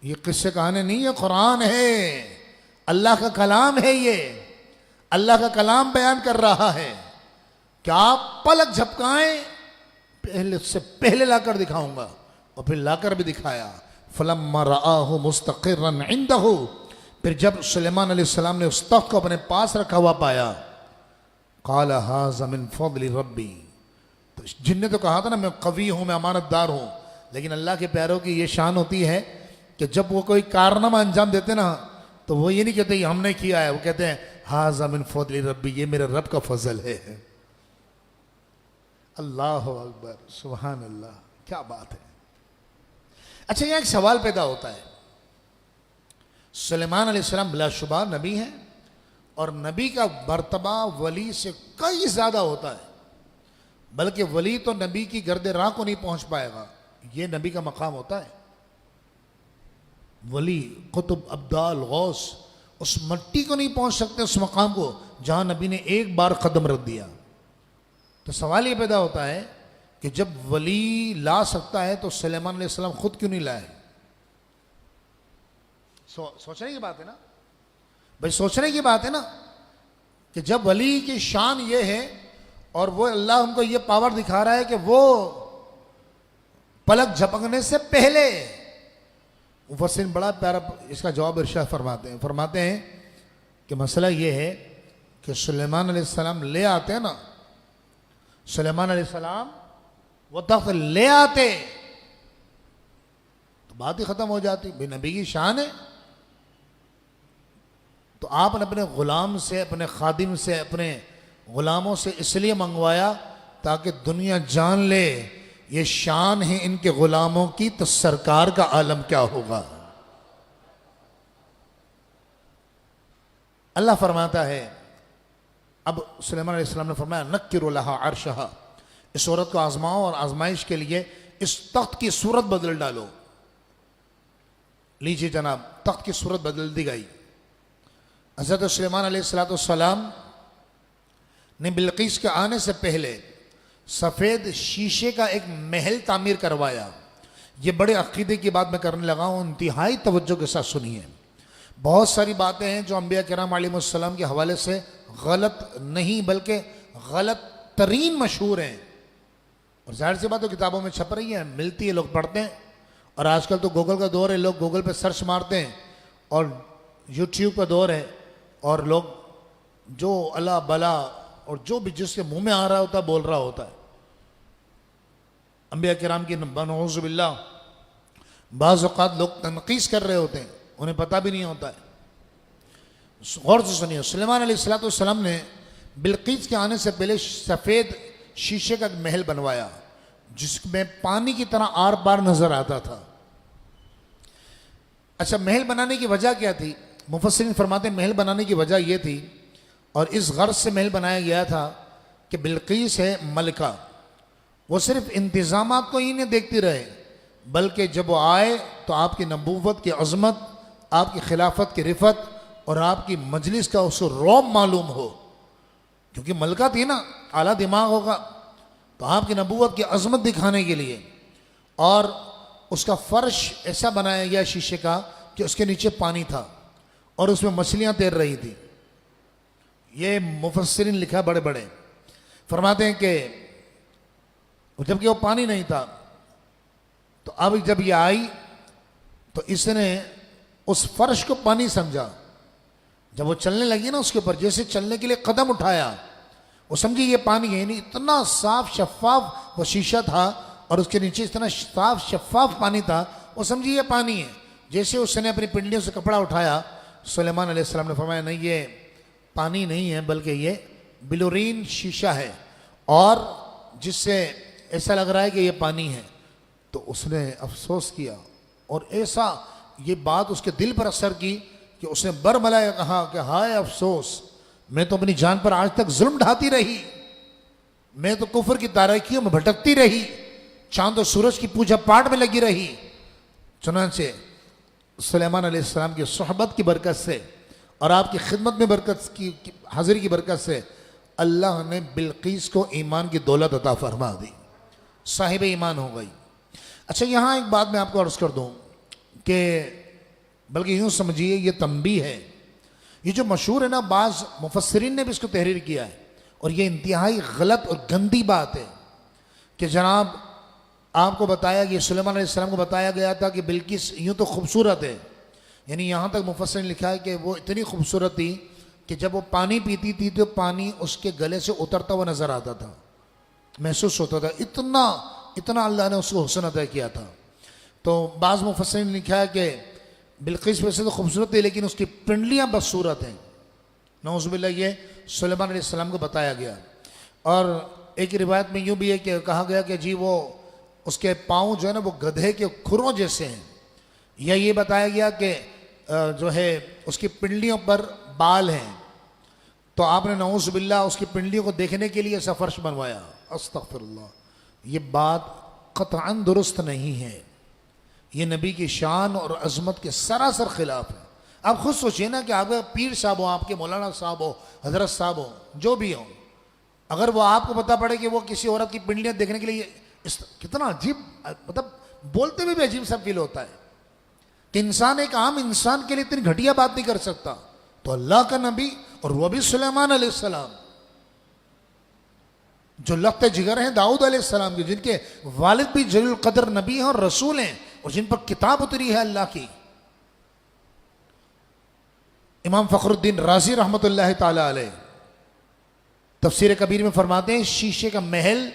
ये किस्से कहानी नहीं है, कुरान है, अल्लाह का कलाम है। ये अल्लाह का कलाम बयान कर रहा है कि आप पलक झपकाएं पहले, उससे पहले लाकर दिखाऊंगा। और फिर लाकर भी दिखाया। फलम्मा रआहु मुस्तक़िर्रन इंदहु, फिर जब सुलेमान अलैहिस्सलाम ने उस तख्त को अपने पास रखा हुआ पाया, क़ाल हाज़ा मिन फ़ज़्लि रब्बी, तो जिन ने तो कहा था ना मैं कवी हूं, मैं अमानतदार हूं, लेकिन अल्लाह के प्यारों की ये शान होती है कि जब वो कोई कारनामा अंजाम देते ना, तो वो ये नहीं कहते हमने किया है, वो कहते हैं हाज़ा मिन फ़ज़्लि रब्बी, ये मेरे रब का फजल है। अल्लाह अकबर, सुभान अल्लाह, क्या बात है। अच्छा, यहाँ एक सवाल पैदा होता है। सुलेमान अलैहिस्सलाम बिलाशुबा नबी हैं और नबी का मर्तबा वली से कई ज्यादा होता है, बल्कि वली तो नबी की गर्द राह को नहीं पहुंच पाएगा, ये नबी का मकाम होता है। वली, कुतुब, अब्दाल, गौस उस मट्टी को नहीं पहुंच सकते, उस मकाम को जहां नबी ने एक बार कदम रख दिया। तो सवाल ये पैदा होता है कि जब वली ला सकता है तो सुलेमान अलैहिस्सलाम खुद क्यों नहीं लाए? सोचने की बात है ना भाई, सोचने की बात है ना कि जब वली की शान ये है और वो अल्लाह उनको ये पावर दिखा रहा है कि वो पलक झपकने से पहले, मुफस्सिरीन बड़ा प्यारा इसका जवाब इरशाद फरमाते हैं कि मसला ये है कि सुलेमान अलैहिस्सलाम ले आते हैं ना, सुलेमान अलैहिस्सलाम वो तख्त ले आते तो बात ही खत्म हो जाती। भाई नबी की शान है, तो आपने अपने गुलाम से, अपने खादिम से, अपने गुलामों से इसलिए मंगवाया ताकि दुनिया जान ले ये शान है इनके गुलामों की, तो सरकार का आलम क्या होगा। अल्लाह फरमाता है, अब सुलेमान अलैहिस्सलाम ने फरमाया नक्किरु लहा अर्शहा, इस औरत को आजमाओ और आजमाइश के लिए इस तख्त की सूरत बदल डालो। लीजिए जनाब, तख्त की सूरत बदल दी गई। हज़रत सुलेमान अलैहिस्सलाम ने बिल्कीस के आने से पहले सफ़ेद शीशे का एक महल तामीर करवाया। ये बड़े अकीदे की बात मैं करने लगा हूँ, इंतहाई तवज्जो के साथ सुनिए। बहुत सारी बातें हैं जो अंबिया किराम अलैहिमुस्सलाम के हवाले से गलत नहीं बल्कि गलत तरीन मशहूर हैं, और जाहिर सी बात तो किताबों में छप रही है, मिलती है, लोग पढ़ते हैं। और आजकल तो गूगल का दौर है, लोग गूगल पे सर्च मारते हैं, और यूट्यूब का दौर है, और लोग जो अला बला और जो भी जिसके मुंह में आ रहा होता है बोल रहा होता है। अंबिया किराम की नऊज़ु बिल्लाह बाज़ औक़ात लोग तनक़ीस कर रहे होते हैं, उन्हें पता भी नहीं होता है। गौर से सुनिए, सुलेमान अलैहिस्सलाम ने बिल्कीस के आने से पहले सफ़ेद शीशे का महल बनवाया जिसमें पानी की तरह आर पार नजर आता था। अच्छा, महल बनाने की वजह क्या थी? मुफस्सिरीन फरमाते हैं महल बनाने की वजह यह थी, और इस गर्ज से महल बनाया गया था कि बिल्कीस है मलिका, वो सिर्फ इंतजामात को ही नहीं देखती रहे, बल्कि जब वो आए तो आपकी नबूवत की अजमत, आपकी खिलाफत की रिफत और आपकी मजलिस का उसको रौब मालूम हो। क्योंकि मलिका थी ना, आला दिमाग होगा, तो आपकी नबूवत की अजमत दिखाने के लिए। और उसका फर्श ऐसा बनाया गया शीशे का कि उसके नीचे पानी था और उसमें मछलियां तैर रही थी। ये मुफस्सिरीन लिखा बड़े बड़े फरमाते हैं कि जबकि वो पानी नहीं था, तो अब जब ये आई तो इसने उस फर्श को पानी समझा। जब वो चलने लगी ना उसके ऊपर, जैसे चलने के लिए कदम उठाया, वो समझी ये पानी है। नहीं, इतना साफ शफाफ वो शीशा था और उसके नीचे इतना साफ शफाफ पानी था, वो समझी ये पानी है। जैसे उसने अपनी पिंडलियों से कपड़ा उठाया, सुलेमान अलैहिस्सलाम ने फरमाया नहीं, ये पानी नहीं है बल्कि ये बिलोरीन शीशा है, और जिससे ऐसा लग रहा है कि ये पानी है। तो उसने अफसोस किया और ऐसा ये बात उसके दिल पर असर की कि उसने बरमलाया कहा कि हाय अफसोस, मैं तो अपनी जान पर आज तक जुल्म ढाती रही, मैं तो कुफर की तारीकियों में भटकती रही, चांद और सूरज की पूजा पाठ में लगी रही। चुनांचे सुलेमान अलैहिस्सलाम की सोहबत की बरकत से और आपकी खिदमत में बरकत की हाजिरी की बरकत से अल्लाह ने बिल्कीस को ईमान की दौलत अता फरमा दी, साहिब ईमान हो गई। अच्छा, यहाँ एक बात मैं आपको अर्ज कर दूँ कि बल्कि यूँ समझिए ये तंबी है, ये जो मशहूर है ना, बाज़ मुफस्सिरीन ने भी इसको तहरीर किया है, और ये इंतहाई गलत और गंदी बात है कि जनाब आपको बताया कि सुलेमान अलैहिस्सलाम को बताया गया था कि बिल्किस यूँ तो खूबसूरत है, यानी यहाँ तक मुफस्सिर ने लिखा है कि वो इतनी खूबसूरत थी कि जब वो पानी पीती थी तो पानी उसके गले से उतरता हुआ नजर आता था, महसूस होता था, इतना इतना अल्लाह ने उसको हुस्न अता किया था। तो बाज़ मुफस्सिरीन ने लिखा है कि बिल्किस वैसे तो खूबसूरत थी लेकिन उसकी पिंडलियाँ बदसूरत हैं। नऊज़ुबिल्लाह, ये सुलेमान अलैहिस्सलाम को बताया गया। और एक रिवायत में यूं भी है कि कहा गया कि जी वो उसके पाँव जो है ना वो गधे के खुरों जैसे हैं, या ये बताया गया कि जो है उसकी पिंडलियों पर बाल हैं, तो आपने नऊज़ बिल्लाह उसकी पिंडलियों को देखने के लिए ऐसा फर्श बनवाया। अस्तगफिरुल्लाह, ये बात क़त्अन दुरुस्त नहीं है, ये नबी की शान और अजमत के सरासर खिलाफ है। आप खुद सोचिए ना कि आपका पीर साहब हो, आपके मौलाना साहब हो, हजरत साहब हो, जो भी हो, अगर वो आपको पता पड़े कि वो किसी औरत की पिंडलियां देखने के लिए कितना अजीब, मतलब बोलते हुए भी अजीब सा फील होता है कि इंसान एक आम इंसान के लिए इतनी घटिया बात नहीं कर सकता, तो अल्लाह का नबी और वो भी सुलेमान अलैहिस्सलाम जो लख्त जिगर हैं दाऊद अलैहिस्सलाम के, जिनके वालिद भी जलील कदर नबी हैं और रसूल हैं और जिन पर किताब उतरी है अल्लाह की। इमाम फखरुद्दीन राजी रहमतुल्लाह ताला अलैह तफसीर कबीर में फरमाते हैं, शीशे का महल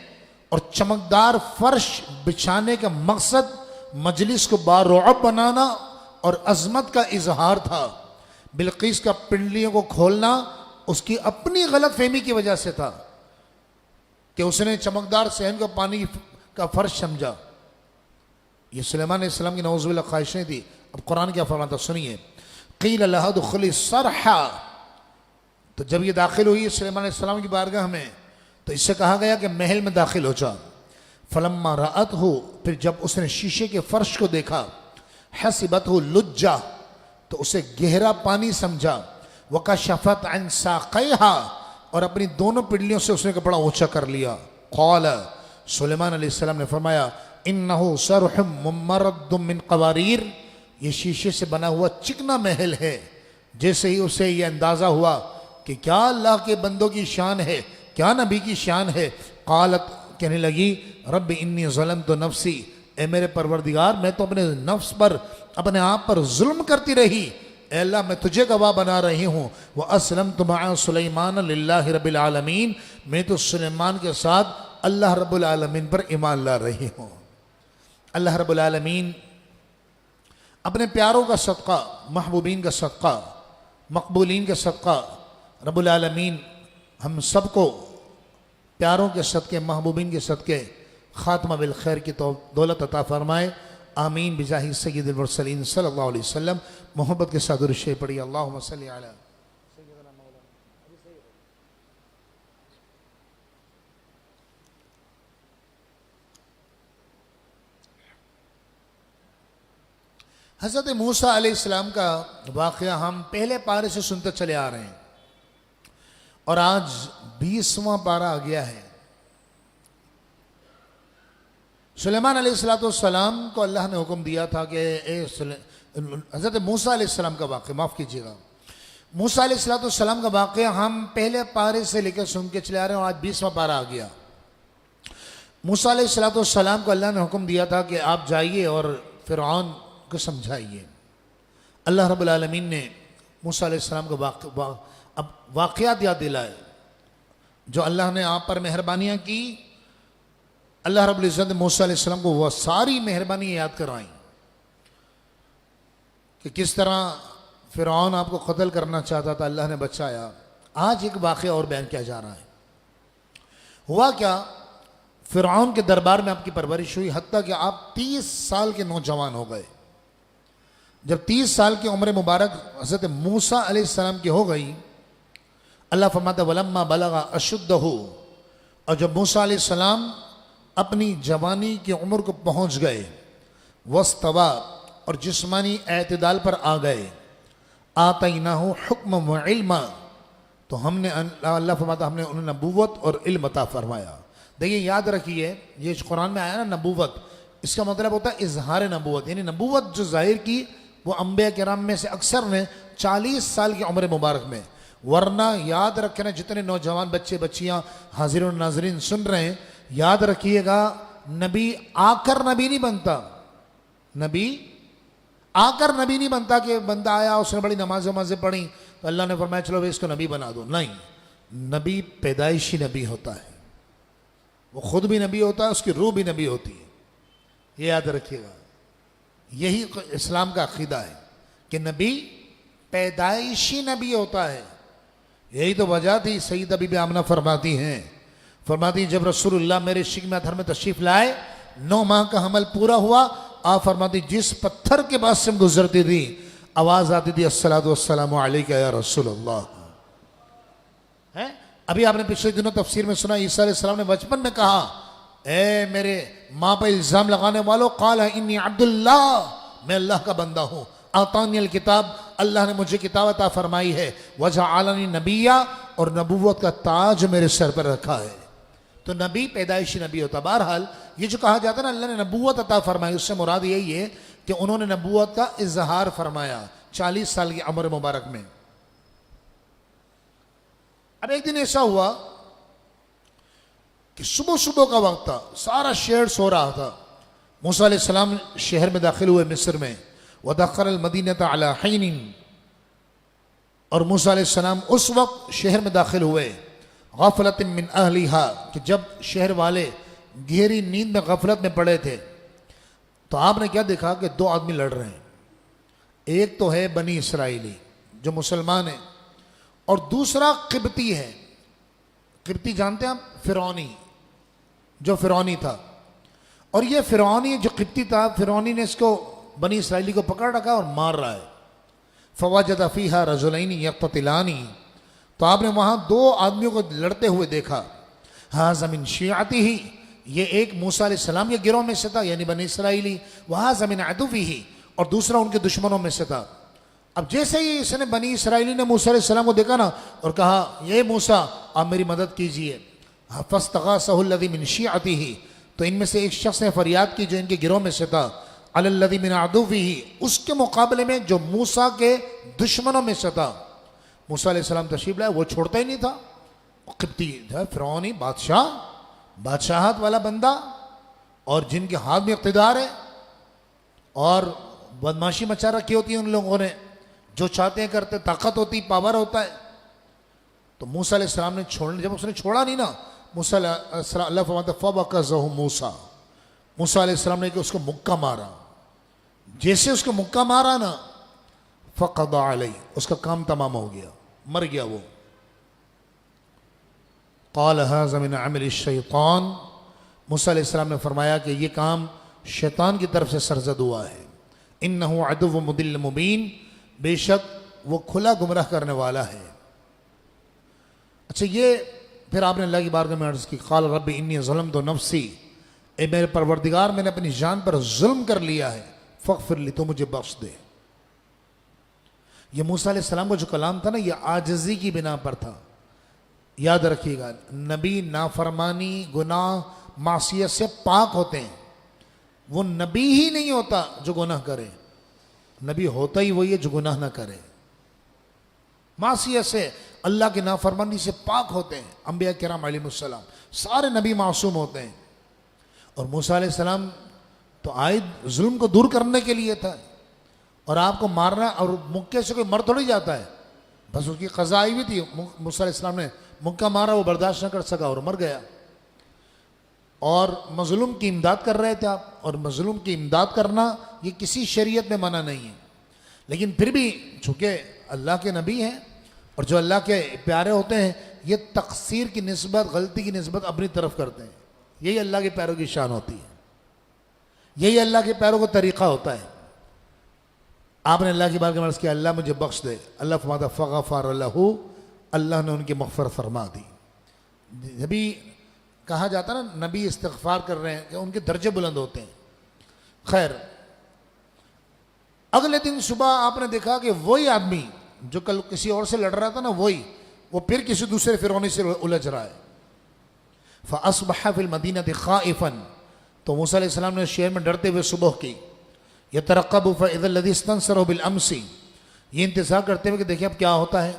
और चमकदार फर्श बिछाने का मकसद मजलिस को बारुअब बनाना और अजमत का इजहार था। बिल्किस का पिंडलियों को खोलना उसकी अपनी गलत फहमी की वजह से था कि उसने चमकदार सहन का पानी का फर्श समझा। ये सुलेमान अलैहिस्सलाम की नऊज़ुबिल्लाह ख्वाहिशें थी। अब कुरान क्या फरमाता सुनिए, क़ील लहा दुख़ुली सरहा, तो जब ये दाखिल हुई सुलेमान अलैहिस्सलाम की बारगाह में तो इससे कहा गया कि महल में दाखिल हो जा। फलम्मा रअत हो, फिर जब उसने शीशे के फर्श को देखा, हसिबत हो लुज्जा, तो उसे गहरा पानी समझा। वकशफत अन साक़ैहा, और अपनी दोनों पिंडलियों से उसने कपड़ा ऊंचा कर लिया। क़ाल, सुलेमान अलैहिस्सलाम ने फरमाया, इन्नहु सरहुम मुमर्रदुम मिन क़वारीर, ये शीशे से बना हुआ चिकना महल है। जैसे ही उसे ये अंदाजा हुआ कि क्या अल्लाह के बंदों की शान है, क्या नबी की शान है, क़ालत, कहने लगी, रब्बि इन्नी ज़लमतु नफ्सी, ए मेरे परवरदिगार मैं तो अपने नफ्स पर, अपने आप पर जुल्म करती रही, ए अल्लाह मैं तुझे गवाह बना रही हूँ। व अस्लमतु मअ सुलैमान लिल्लाहि रब्बिल आलमीन, मैं तो सुलेमान के साथ अल्लाह रब्बुल आलमीन पर ईमान ला रही हूँ। अल्लाह रब्बुल आलमीन अपने प्यारों का सदका, महबूबीन का सदका, मकबूलीन का सदका, रब्बुल आलमीन हम सबको प्यारों के सदके, महबूबीन के सदके खात्मा बिल खैर की तो दौलत अता फरमाए। आमीन बिजाही सय्यिदिल मुरसलीन सल्लल्लाहु अलैहि वसल्लम। मोहब्बत के साथ दुरूद शरीफ पढ़िए, अल्लाहुम्मा सल्लि अला सय्यिदिना मौलाना। हज़रत मूसा अलैहिस्सलाम का वाक़या हम पहले पारे से सुनते चले आ रहे हैं और आज 20वां पारा आ गया है। सुलेमान अलैहिस्सलाम को अल्लाह ने हुक्म दिया था कि हज़रत मूसा अलैहिस्सलाम का वाक़या, माफ़ कीजिएगा, मूसा अलैहिस्सलाम का वाक़या हम पहले पारे से लेकर सुन के चले आ रहे हैं और आज 20वां पारा आ गया। मूसा अलैहिस्सलाम को अल्लाह ने हुक्म दिया था कि आप जाइए और फ़िरऔन को समझाइए। अल्लाह रब्बुल आलमीन ने मूसा अलैहिस्सलाम को अब वाक़यात याद दिलाए जो अल्लाह ने आप पर मेहरबानियाँ की। अल्लाह रब्बुल इज़्ज़त ने मूसा अलैहिस्सलाम को वह सारी मेहरबानी याद करवाई कि किस तरह फ़िरऔन आपको कत्ल करना चाहता था, अल्लाह ने बचाया। आज एक वाक़या और बयान किया जा रहा है। हुआ क्या, फ़िरऔन के दरबार में आपकी परवरिश हुई, हत्ता कि आप 30 साल के नौजवान हो गए। जब 30 साल की उम्र मुबारक हज़रत मूसा अलैहिस्सलाम की हो गई, अल्लाह फरमाता वलम्मा बलगा अशुद्धहु, और जब मूसा अलैहिस्सलाम अपनी जवानी की उम्र को पहुंच गए, वस्तवा, और जिस्मानी एतदाल पर आ गए, आतैनाहु हुक्म व इल्मा, तो हमने, अल्लाह फरमाता हमने उन्हें नबूवत और इल्म अता फरमाया। देखिए याद रखिए, ये कुरान में आया ना नबूवत, इसका मतलब होता है इजहार नबूवत, यानी नबूवत जो जाहिर की वो अंबिया किराम में से अक्सर ने 40 साल की उम्र मुबारक में। वरना याद रखना, जितने नौजवान बच्चे बच्चियां हाजिर और नाजरीन सुन रहे हैं, याद रखिएगा, नबी आकर नबी नहीं बनता। नबी आकर नबी नहीं बनता कि बंदा आया उसने बड़ी नमाज वमाज़ें पढ़ी तो अल्लाह ने फरमाया चलो भाई इसको नबी बना दो। नहीं, नबी पैदाइशी नबी होता है, वो खुद भी नबी होता है, उसकी रूह भी नबी होती है। ये याद रखिएगा, यही इस्लाम का अकीदा है कि नबी पैदाइशी नबी होता है। यही तो वजह थी, सईद बीबी आमना फरमाती हैं फरमाती जब रसूलुल्लाह मेरे शिकमत घर में तशरीफ लाए, 9 माह का हमल पूरा हुआ, आप फरमाती जिस पत्थर के पास से हम गुजरती थी आवाज आती थी अस्सलातु वस्सलामु अलैका या रसूलल्लाह। है अभी आपने पिछले दिनों तफसीर में सुना ईसा अलैहिस्सलाम ने बचपन में कहा, ए मेरे माँ पर इल्जाम लगाने वालों, काल इन्नी अब्दुल्लाह, मैं अल्लाह का बंदा हूँ, आतानियल किताब, अल्लाह ने मुझे किताब अता फरमाई है, वजअलनी नबिया, और नबूवत का ताज मेरे सर पर रखा है। तो नबी पैदाइशी नबी होता। बहरहाल ये जो कहा जाता है ना अल्लाह ने नबूवत अता फरमाई, उससे मुराद यही है कि उन्होंने नबूवत का इजहार फरमाया 40 साल की उम्र मुबारक में। अब एक दिन ऐसा हुआ कि सुबह सुबह का वक्त था, सारा शहर सो रहा था। मूसा अलैहिस्सलाम शहर में दाखिल हुए मिस्र में, वदखल मदीनत अला हिन, और मूसा अलैहिस्सलाम उस वक्त शहर में दाखिल हुए गफलत मिन अहलिहा, कि जब शहर वाले गहरी नींद में गफलत में पड़े थे। तो आपने क्या देखा कि 2 आदमी लड़ रहे हैं, एक तो है बनी इसराइली जो मुसलमान है, और दूसरा किब्ती है। किब्ती जानते हैं आप, फिरौनी, जो फिरौनी था। और ये फिरौनी जो किब्ती था, फिरौनी ने इसको बनी इसराइली को पकड़ रखा और मार रहा है। फवाजद फीहा रजुलैनी यक्ततिलानी, तो आपने वहां 2 आदमियों को लड़ते हुए देखा। हाज़ा मिन शियातिही, ये एक मूसा अलैहिस्सलाम के गिरोह में से था यानी बनी इसराइली, वहाज़ा मिन अदुविही, और दूसरा उनके दुश्मनों में से था। अब जैसे ही इसने बनी इसराइली ने मूसा अलैहिस्सलाम को देखा ना और कहा, ये मूसा आप मेरी मदद कीजिए, फस्तग़ासहु लज़ी मिन शियातिही, तो इनमें से एक शख्स ने फरियाद की जो इनके गिरोह में से था, अलल्लज़ी मिन अदुविही, उसके मुकाबले में जो मूसा के दुश्मनों में से था। मूसा अलैहिस्सलाम तशरीफ लाए, वो छोड़ता ही नहीं था। किब्ती था, फिरौनी बादशाह, बादशाहत वाला बंदा, और जिनके हाथ में इक़्तिदार है और बदमाशी मचा रखी होती है उन लोगों ने, जो चाहते हैं करते, ताकत होती, पावर होता है। तो मूसा अलैहिस्सलाम ने छोड़ने, जब उसने छोड़ा नहीं ना, मूसा अल्लाह फरमाता फबकज़हु मूसा, मूसा अलैहिस्सलाम ने उसको मुक्का मारा। जैसे उसको मुक्का मारा ना, फ़क़दा अलैहि, उसका काम तमाम हो गया, मर गया वो। क़ाल हाज़ा मिन अमलि शैतान, मूसा अलैहिस्सलाम ने फरमाया कि ये काम शैतान की तरफ से सरजद हुआ है। इन्नहु अदुव्वुम मुदिल्ल मुबीन, बेशक वो खुला गुमराह करने वाला है। अच्छा, ये फिर आपने अल्लाह की बारगाह में अर्ज़ की, क़ाल रब्बी इन्नी ज़लमतु नफ़्सी, ए मेरे परवरदिगार मैंने अपनी जान पर जुल्म कर लिया है, फ़ग़फ़िर ली, तो मुझे बख्श दे। ये मूसा अलैहिस्सलाम का जो कलाम था ना, ये आजिज़ी की बिना पर था। याद रखिएगा, नबी नाफरमानी, गुनाह, मासियत से पाक होते हैं। वो नबी ही नहीं होता जो गुनाह करे, नबी होता ही वही है जो गुनाह ना करे। मासियत से, अल्लाह की नाफरमानी से पाक होते हैं अंबिया किराम अलैहिमुस्सलाम, सारे नबी मासूम होते हैं। और मूसा अलैहिस्सलाम तो आए जुल्म को दूर करने के लिए था, और आपको मारना, और मुक्के से कोई मर थोड़ी जाता है, बस उसकी क़ज़ा आई हुई थी। मूसा अलैहिस्सलाम ने मुक्का मारा, वो बर्दाश्त न कर सका और मर गया। और मज़लूम की इमदाद कर रहे थे आप, और मज़लूम की इमदाद करना ये किसी शरीयत में मना नहीं है। लेकिन फिर भी चूँकि अल्लाह के नबी हैं और जो अल्लाह के प्यारे होते हैं, ये तक़सीर की निस्बत, गलती की निस्बत अपनी तरफ करते हैं। यही अल्लाह के प्यारों की शान होती है, यही अल्लाह के प्यारों का तरीक़ा होता है। आपने अल्लाह की बात अर्ज़ किया, अल्लाह मुझे बख्श दे, अल्लाह फरमाता फ़ग़फ़र लहू, अल्लाह ने उनकी मग़फ़िरत फरमा दी। नबी कहा जाता ना, नबी इस्तिग़फ़ार कर रहे हैं कि उनके दर्जे बुलंद होते हैं। खैर, अगले दिन सुबह आपने देखा कि वही आदमी जो कल किसी और से लड़ रहा था ना, वो फिर किसी दूसरे फिरौनी से उलझ रहा है। फ़अस्बह फ़िल मदीनति ख़ाइफ़न, तो मूसा अलैहिस्सलाम ने शहर में डरते हुए सुबह की। यतरक़्क़बु फ़इज़ल लज़ी इस्तंसरहु बिल अम्सी, ये इंतज़ार करते हुए कि देखिए अब क्या होता है।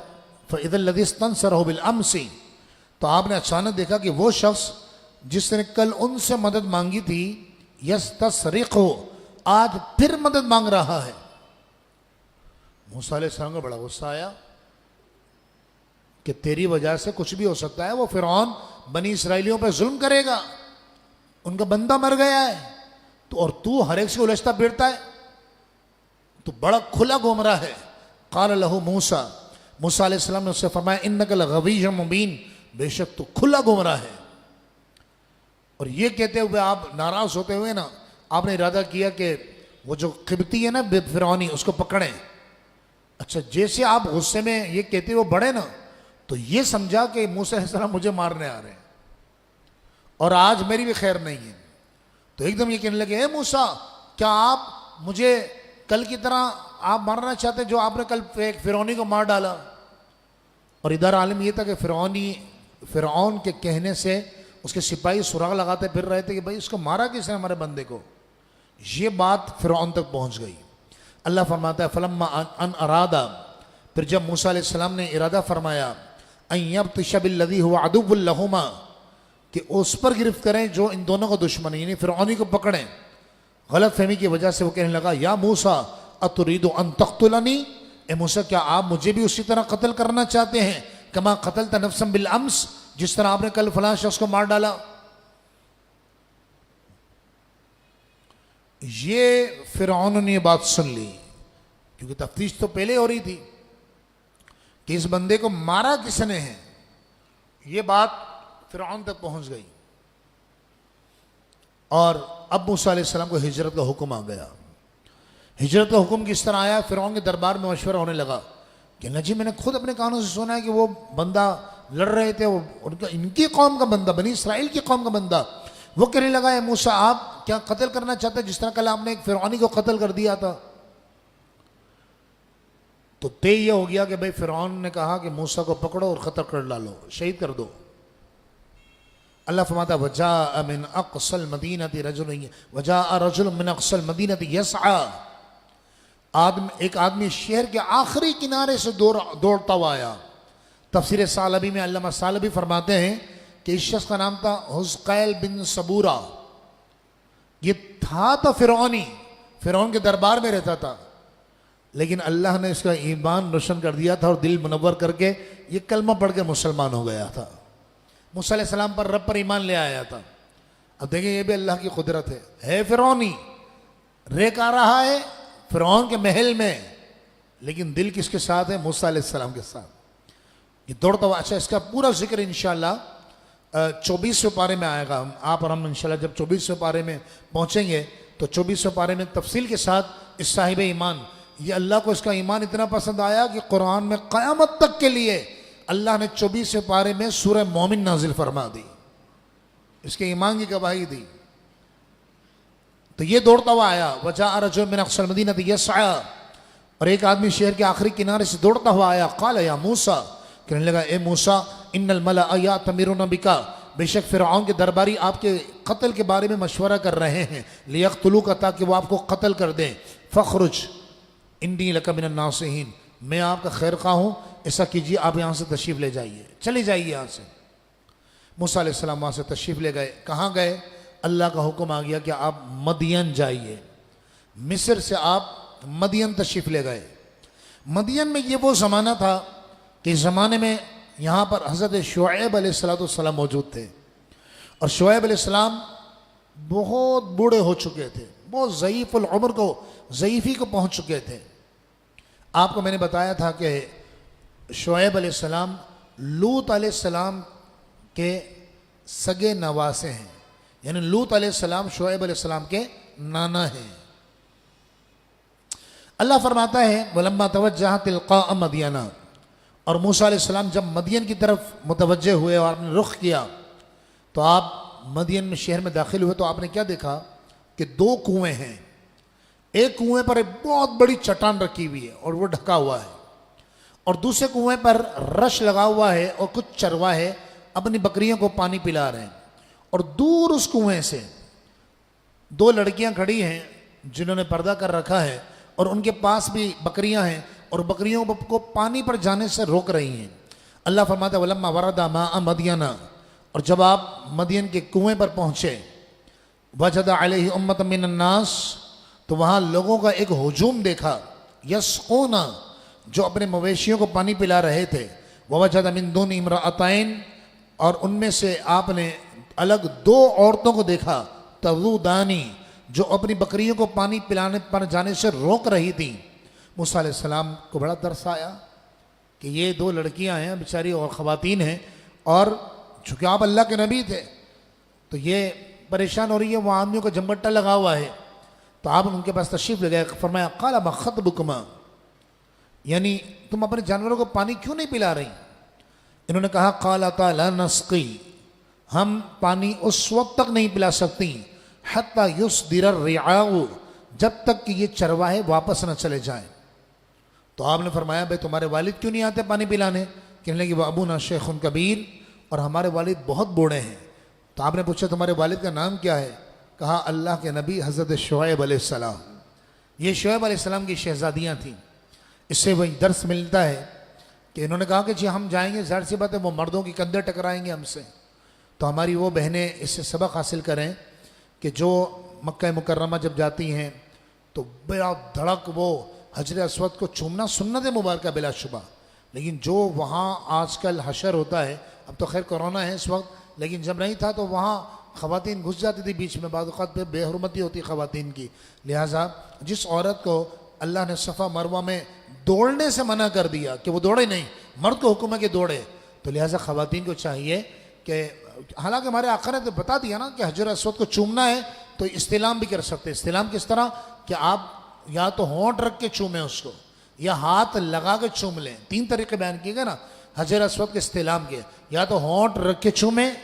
फ़इज़ल लज़ी इस्तंसरहु बिल अम्सी, तो आपने अचानक देखा कि वो शख्स जिसने कल उनसे मदद मांगी थी, यस्तसरिक़ु, आज फिर मदद मांग रहा है। मूसा अलैहिस्सलाम को बड़ा गुस्सा आया कि तेरी वजह से कुछ भी हो सकता है, वो फिरौन बनी इसराइलियों पर जुल्म करेगा, उनका बंदा मर गया है, तो और तू हर एक से उलझता फिरता है, तो बड़ा खुला गुमराह है। क़ाल लहू मूसा, मूसा अलैहिस्सलाम ने उससे फरमाया, इन्नका लगविय्युम मुबीन, बेशक तू खुला गुमराह है। और ये कहते हुए आप नाराज होते हुए ना आपने इरादा किया कि वो जो किब्ती है ना फिरौनी उसको पकड़ें। अच्छा, जैसे आप गुस्से में ये कहते हुए बढ़े ना तो ये समझा कि मूसा अलैहिस्सलाम मुझे मारने आ रहे हैं और आज मेरी भी खैर नहीं है। तो एकदम ये कहने लगे, ए मूसा, क्या आप मुझे कल की तरह आप मारना चाहते जो आपने कल एक फिरौनी को मार डाला? और इधर आलम ये था कि फिरौन के कहने से उसके सिपाही सुराग लगाते फिर रहे थे कि भाई इसको मारा किसने हमारे बंदे को। ये बात फिरौन तक पहुंच गई। अल्लाह फरमाता है फलम्मा अन अरादा, फिर जब मूसा अलैहिस्सलाम ने इरादा फरमाया अन यब्तिश बिल्लज़ी हुवा अदुव्वुल लहुमा, कि उस पर गिरफ्त करें जो इन दोनों का दुश्मन है, यानी फिरौनी को पकड़ें। गलत फहमी की वजह से वो कहने लगा, या मूसा अतुरीदु अन तक़्तुलनी, ए मूसा क्या आप मुझे भी उसी तरह कत्ल करना चाहते हैं कमा क़तलत नफ्सन बिल अम्स, जिस तरह आपने कल फलां शख्स को मार डाला। ये फिरौन ने बात सुन ली, क्योंकि तफ्तीश तो पहले हो रही थी कि इस बंदे को मारा किसने है। ये बात फिरौन तक पहुंच गई और अब मूसा अलैहिस्सलाम को हिजरत का हुक्म आ गया। हिजरत का हुक्म किस तरह आया? फिरौन के दरबार में मशवरा होने लगा कि न जी मैंने खुद अपने कानों से सुना है कि वो बंदा लड़ रहे थे, उनका इनकी कौम का बंदा, बनी इसराइल की कौम का बंदा, वो कहने लगा है मूसा आप क्या कत्ल करना चाहते हैं जिस तरह कल आपने एक फिरौनी को कत्ल कर दिया था। तो तय ये हो गया कि भाई फिरौन ने कहा कि मूसा को पकड़ो और कत्ल कर डालो, शहीद कर दो। अल्लाह फरमाता वजा मिन अक़सल मदीनति रजुल, वजा रजुल मिन अक़सल मदीनति यसआ, एक आदमी शहर के आखिरी किनारे से दौड़ता हुआ आया। तफसीर सालबी में अल्लामा सालबी फरमाते हैं कि इस शख्स का नाम था हुज़क़ैल बिन सबूरा। ये था तो फिरौन के दरबार में रहता था, लेकिन अल्लाह ने इसका ईमान रोशन कर दिया था और दिल मुनव्वर करके ये कलमा पढ़ के मुसलमान हो गया था। मूसा अलैहिस्सलाम पर रब पर ईमान ले आया था। अब देखें ये भी अल्लाह की कुदरत है फिरौनी रेक आ रहा है फिरौन के महल में, लेकिन दिल किसके साथ है? मूसा अलैहिस्सलाम के साथ। ये दौड़ता हुआ, अच्छा इसका पूरा जिक्र इंशाअल्लाह 24वें पारे में आएगा। आप और हम इंशाअल्लाह जब 24वें पारे में पहुंचेंगे तो 24वें पारे में तफसील के साथ इस साहिब ईमान, ये अल्लाह को इसका ईमान इतना पसंद आया कि कुरान में क़यामत तक के लिए अल्लाह ने 24वें पारे में सूरह मोमिन नाजिल फरमा दी, इसके ईमान की गवाही दी। तो ये दौड़ता हुआ आया, वजा रजुल मिन अक़सल मदीनति यसआ, और एक आदमी शहर के आखिरी किनारे से दौड़ता हुआ आया। क़ाल या मूसा, कहने लगा ए मूसा इन्नल मलअ यातमिरुना बिका, बेशक फिरऔन के दरबारी आपके कत्ल के बारे में मशवरा कर रहे हैं, लियक़्तुलूका, ताकि वो आपको कत्ल कर दें। फ़ख़्रुज इन्नी लका मिनन नासिहीन, मैं आपका खैर खा हूँ, ऐसा कीजिए आप यहाँ से तशरीफ़ ले जाइए, चले जाइए यहाँ से। मूसा अलैहिस्सलाम वहाँ से तशरीफ़ ले गए। कहाँ गए? अल्लाह का हुक्म आ गया कि आप मदियन जाइए। मिस्र से आप मदियन तशरीफ़ ले गए। मदियन में ये वो ज़माना था कि इस ज़माने में यहाँ पर हज़रत शुएब अलैहिस्सलाम मौजूद थे, और शुएब अलैहिस्सलाम बहुत बूढ़े हो चुके थे, बहुत ज़ईफ़ुल उम्र को ज़ईफ़ी को पहुँच चुके थे। आपको मैंने बताया था कि शुएब अलैहिस्सलाम लूत अलैहिस्सलाम के सगे नवासे हैं, यानी लूत अलैहिस्सलाम शुएब अलैहिस्सलाम के नाना हैं। अल्लाह फरमाता है वलम्मा तवज्जह तिलक़ा मदियना, और मूसा अलैहिस्सलाम जब मदियन की तरफ मुतवज्जे हुए और आपने रुख किया तो आप मदियन में शहर में दाखिल हुए तो आपने क्या देखा कि दो कुएं हैं। एक कुएं पर एक बहुत बड़ी चट्टान रखी हुई है और वो ढका हुआ है, और दूसरे कुएं पर रश लगा हुआ है और कुछ चरवाहे अपनी बकरियों को पानी पिला रहे हैं। और दूर उस कुएं से दो लड़कियां खड़ी हैं जिन्होंने पर्दा कर रखा है, और उनके पास भी बकरियां हैं और बकरियों को पानी पर जाने से रोक रही हैं। अल्लाह फरमाता है वलम्मा वरदा माअ मदियना, और जब आप मदियन के कुएं पर पहुंचे, वजदा अलैहि उम्मतम मिनन नास, तो वहाँ लोगों का एक हुजूम देखा, यस्क़ूना, जो अपने मवेशियों को पानी पिला रहे थे। ववजदा मिन दूनि इम्रअतैन, और उनमें से आपने अलग दो औरतों को देखा, तज़ूदानी, जो अपनी बकरियों को पानी पिलाने पर जाने से रोक रही थी। मूसा अलैहिस्सलाम को बड़ा तरस आया कि ये दो लड़कियां हैं बेचारी और ख़वातीन हैं, और चूँकि आप अल्लाह के नबी थे तो ये परेशान हो रही है, वहाँ आदमियों का जमघट्टा लगा हुआ है। तो आप उनके पास तशरीफ ले गए, फरमाया काला मा खतबुकुमा, यानी तुम अपने जानवरों को पानी क्यों नहीं पिला रही? इन्होंने कहा काला ला नस्की, हम पानी उस वक्त तक नहीं पिला सकती हत्ता युस्दिर रिआउ, जब तक कि ये चरवाहे वापस न चले जाएं। तो आपने फरमाया भाई तुम्हारे वालिद क्यों नहीं आते पानी पिलाने? कहने लगे वह अबूना शेखुन कबीर, और हमारे वालिद बहुत बूढ़े हैं। तो आपने पूछा तुम्हारे वालिद का नाम क्या है? कहा अल्लाह के नबी हज़रत शुएब अलैहिस्सलाम। ये शुएब अलैहिस्सलाम की शहजादियाँ थीं। इससे वही दर्स मिलता है कि इन्होंने कहा कि जी हम जाएंगे, ज़ाहिर सी बात है वो मर्दों की कंधे टकराएंगे हमसे। तो हमारी वो बहनें इससे सबक हासिल करें कि जो मक्का मुकर्रमा जब जाती हैं तो बड़ा धड़क वो हजर अस्वद को चूमना सुन्नत मुबारक बिलाशुबा, लेकिन जो वहाँ आजकल हशर होता है, अब तो खैर कोरोना है इस वक्त, लेकिन जब नहीं था तो वहाँ ख़वातीन घुस जाती थी बीच में, बाद वक़्त पे बेहरमती होती ख़वातीन की। लिहाजा जिस औरत को अल्लाह ने सफ़ा मरवा में दौड़ने से मना कर दिया कि वो दौड़े नहीं, मर्द को हुक्म है कि दौड़े, तो लिहाजा ख़वातीन को चाहिए कि, हालांकि हमारे आका ने तो बता दिया ना कि हजर अस्वद को चूमना है तो इस्तिलाम भी कर सकते हैं। इस्तिलाम किस तरह कि आप या तो होंठ रख के चूमें उसको, या हाथ लगा के चूम लें। तीन तरीके बयान किए गए ना हजर अस्वद के इस्तिलाम के, या तो होंठ रख के चूमें,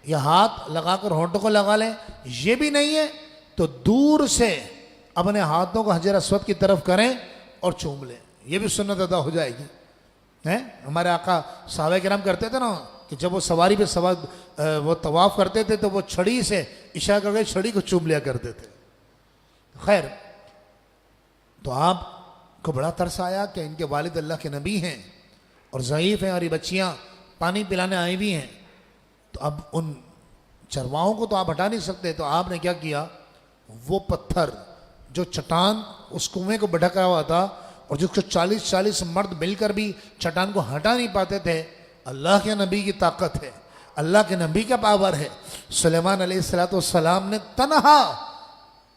या हाथ लगाकर होंठों को लगा लें। ये भी नहीं है तो दूर से अपने हाथों को हजर अस्वद की तरफ करें और चूम लें, ये भी सुन्नत अदा हो जाएगी। हैं हमारे आका सहाबा किराम करते थे ना कि जब वो सवारी पे सवार वो तवाफ़ करते थे तो वो छड़ी से इशारा करके छड़ी को चूम लिया करते थे। खैर, तो आपको बड़ा तरस आया कि इनके वालिद अल्लाह के नबी हैं और ज़ईफ़ हैं और ये बच्चियाँ पानी पिलाने आई भी हैं, तो अब उन चरवाहों को तो आप हटा नहीं सकते। तो आपने क्या किया, वो पत्थर जो चट्टान उस कुएं को भटका हुआ था और जिसको 40-40 मर्द मिलकर भी चट्टान को हटा नहीं पाते थे, अल्लाह के नबी की ताकत है, अल्लाह के नबी का पावर है। सुलेमान अलैहिस्सलाम ने तनहा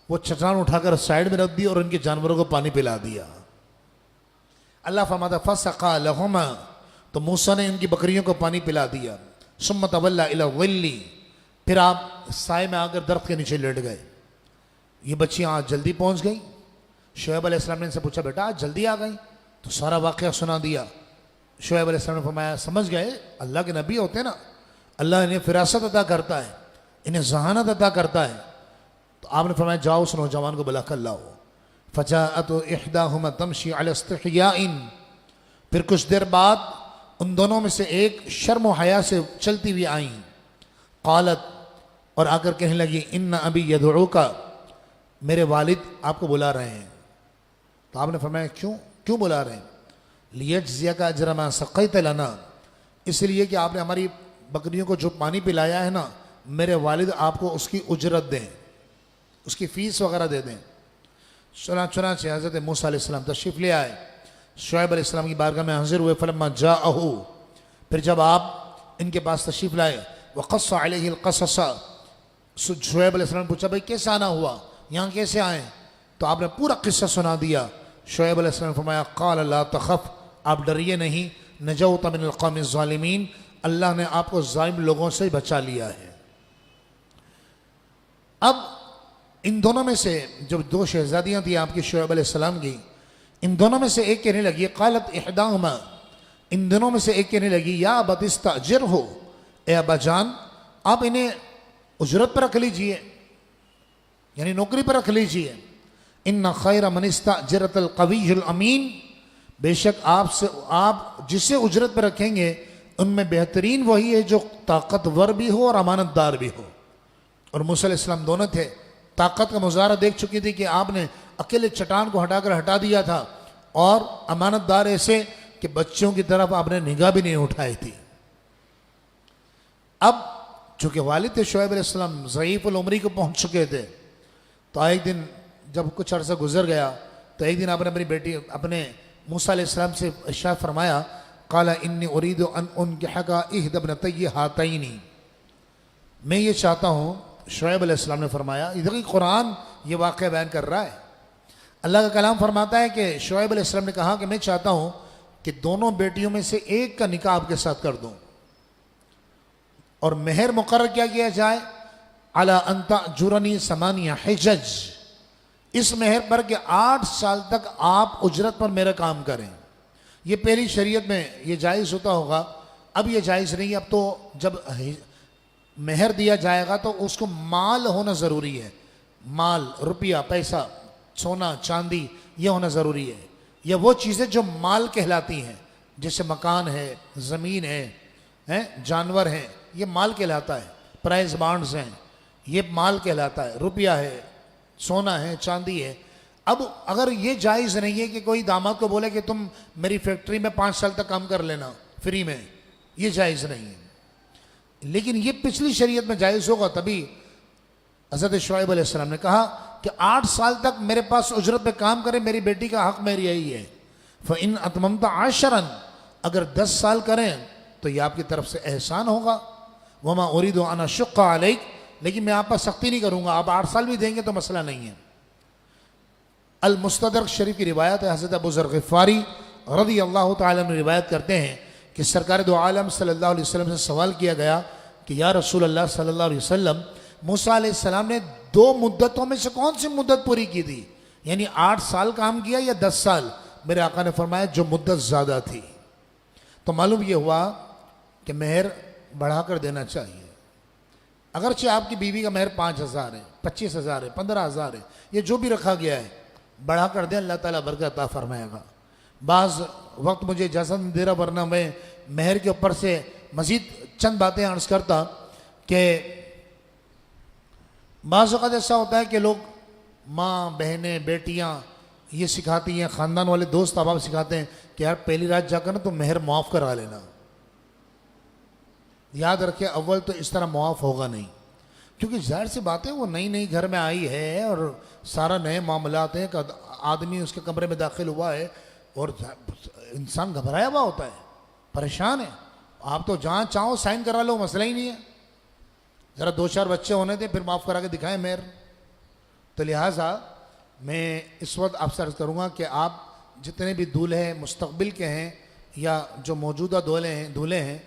वो चट्टान उठाकर साइड में रख दी और उनके जानवरों को पानी पिला दिया। अल्लाह फरमाता फसक़ा लहुमा, तो मूसा ने इनकी बकरियों को पानी पिला दिया। सुम्मा तवल्ला इला विल्ली, फिर आप साए में आकर दरख्त के नीचे लेट गए। ये बच्चियाँ आज जल्दी पहुँच गई। शुएब अलैहिस्सलाम ने इनसे पूछा बेटा आज जल्दी आ गई? तो सारा वाक़या सुना दिया। शुएब अलैहिस्सलाम ने फरमाया समझ गए अल्लाह के नबी होते ना, अल्लाह इन्हें फिरासत अता करता है, इन्हें जहानत अता करता है। तो आपने फरमाया जाओ उस नौजवान को बुला कर लाओ। फजाअतु इहदाहुमा तमशी अला इस्तिहयाइन, फिर कुछ देर बाद उन दोनों में से एक शर्म व हया से चलती हुई आई। क़ालत, और आकर कहने लगी इन्ना अबी यदउका, मेरे वालिद आपको बुला रहे हैं। तो आपने फरमाया क्यों बुला रहे हैं? लियजज़ियका अजरा मा सक़ैत लना, इसलिए कि आपने हमारी बकरियों को जो पानी पिलाया है ना, मेरे वालिद आपको उसकी उजरत दें, उसकी फ़ीस वगैरह दे दें। चुनांचे हज़रत मूसा अलैहिस्सलाम तशरीफ़ ले आए, शुएब अलैहिस्सलाम की बारगाह में हाज़िर हुए। फलम्मा जाअहू, फिर जब आप इनके पास तशरीफ़ लाए, वक़स्स अलैहिल क़सस, शुएब अलैहिस्सलाम ने पूछा भाई कैसे आना हुआ, यहाँ कैसे आए? तो आपने पूरा किस्सा सुना दिया। शुएब अलैहिस्सलाम ने फरमाया क़ाल ला तख़फ़, आप डरिए नहीं, नजौत मिनल क़ौमिज़ ज़ालिमीन, अल्लाह ने आपको ज़ालिम लोगों से बचा लिया है। अब इन दोनों में से जो दो शहजादियाँ थी आपकी शुएब अलैहिस्सलाम की, इन दोनों में से एक कहने लगी क़ालत इहदाहुमा, इन दोनों में से एक कहने लगी या अबत इस्तअजिरहु, ए अब्बाजान आप इन्हें उजरत पर रख लीजिए, यानी नौकरी पर रख लीजिए। इन्ना खैर मन इस्तअजरतल क़वियुल अमीन, बेशक आप जिसे उजरत पर रखेंगे उनमें बेहतरीन वही है जो ताकतवर भी हो और अमानतदार भी हो। और मूसा अलैहिस्सलाम दोनों थे, ताकत का मुजाहरा देख चुकी थी कि आपने अकेले चट्टान को हटा दिया था, और अमानतदार ऐसे कि बच्चों की तरफ आपने निगाह भी नहीं उठाई थी। अब चूंकि वालिद थे शुएब अलैहिस्सलाम ज़ईफ़ुल उम्री को पहुंच चुके थे, तो एक दिन जब कुछ अर्सा गुजर गया तो एक दिन आपने अपनी बेटी अपने मूसा अलैहिस्सलाम से इरशाद फरमाया क़ाला इन्नी उरीदु अन उनकिहका इहदा इब्नतैय हातैनी, मैं ये चाहता हूँ, शुएब अलैहिस्सलाम ने फरमाया, इधर ही कुरान ये वाक़या बयान कर रहा है। अल्लाह का कलाम फरमाता है कि शुएब अलैहिस्सलाम ने कहा कि मैं चाहता हूँ कि दोनों बेटियों में से एक का निकाह आपके साथ कर दूँ, और मेहर मुकर्रर क्या किया जाए, अला अंता जुरनी समानिया हिजज, इस मेहर पर कि 8 साल तक आप उजरत पर मेरा काम करें। ये पहली शरीयत में ये जायज़ होता होगा, अब ये जायज़ नहीं। अब तो जब मेहर दिया जाएगा तो उसको माल होना ज़रूरी है, माल, रुपया, पैसा, सोना, चांदी, ये होना ज़रूरी है। या वो चीज़ें जो माल कहलाती हैं, जैसे मकान है, ज़मीन है, जानवर हैं, ये माल कहलाता है। प्राइज बॉन्ड्स हैं, ये माल कहलाता है। रुपया है, सोना है, चांदी है। अब अगर ये जायज़ नहीं है कि कोई दामाद को बोले कि तुम मेरी फैक्ट्री में 5 साल तक काम कर लेना फ्री में, ये जायज़ नहीं है। लेकिन ये पिछली शरीयत में जायज़ होगा तभी हज़रत शुआइब अलैहिस्सलाम ने कहा कि 8 साल तक मेरे पास उजरत पे काम करे, मेरी बेटी का हक मेरी यही है। फ़इन अतममता आशरन, अगर 10 साल करें तो ये आपकी तरफ से एहसान होगा। वमा उरीदु अन अशुक्का अलैक, लेकिन मैं आप पर सख्ती नहीं करूँगा, आप 8 साल भी देंगे तो मसला नहीं है। अल मुस्तदरक शरीफ की रिवायत है, हज़रत अबू ज़र ग़िफ़ारी रज़ी अल्लाह तआला अन्हु रिवायत करते हैं कि सरकार दो आलम सल्लल्लाहु अलैहि वसल्लम से सवाल किया गया कि या रसूल अल्लाह सल्लल्लाहु अलैहि वसल्लम, मूसा अलैहिस्सलाम ने 2 मुद्दतों में से कौन सी मुद्दत पूरी की थी, यानी 8 साल काम किया या 10 साल? मेरे आका ने फरमाया जो मुद्दत ज़्यादा थी। तो मालूम ये हुआ कि मेहर बढ़ा कर देना चाहिए। अगरचे आपकी बीवी का मेहर 5,000 है, 25,000 है, 15,000 है, ये जो भी रखा गया है, बढ़ा कर दे, अल्लाह ताला बरकत अता फरमाएगा। बाज़ वक्त मुझे इजाज़त नहीं दे रहा, वरना मैं मेहर के ऊपर से मज़ीद चंद बातें अर्ज़ करता कि बाज़ वक़्त ऐसा होता है कि लोग, माँ, बहनें, बेटियाँ ये सिखाती हैं, ख़ानदान वाले दोस्त अहबाब सिखाते हैं कि यार पहली रात जाकर ना तो मेहर मुआफ़ करा लेना। याद रखे, अव्वल तो इस तरह मुआफ़ होगा नहीं, क्योंकि ज़ाहिर सी बात है वो नई नई घर में आई है और सारा नए मामलात हैं। आदमी उसके कमरे में दाखिल हुआ है और इंसान घबराया हुआ होता है, परेशान है। आप तो जहाँ चाहो साइन करा लो, मसला ही नहीं है। ज़रा 2-4 बच्चे होने थे, फिर माफ़ करा के दिखाएं मेहर। तो लिहाजा मैं इस वक्त आपसे अर्ज़ करूँगा कि आप जितने भी दूल्हे मुस्तक़बिल के हैं या जो मौजूदा दूल्हे हैं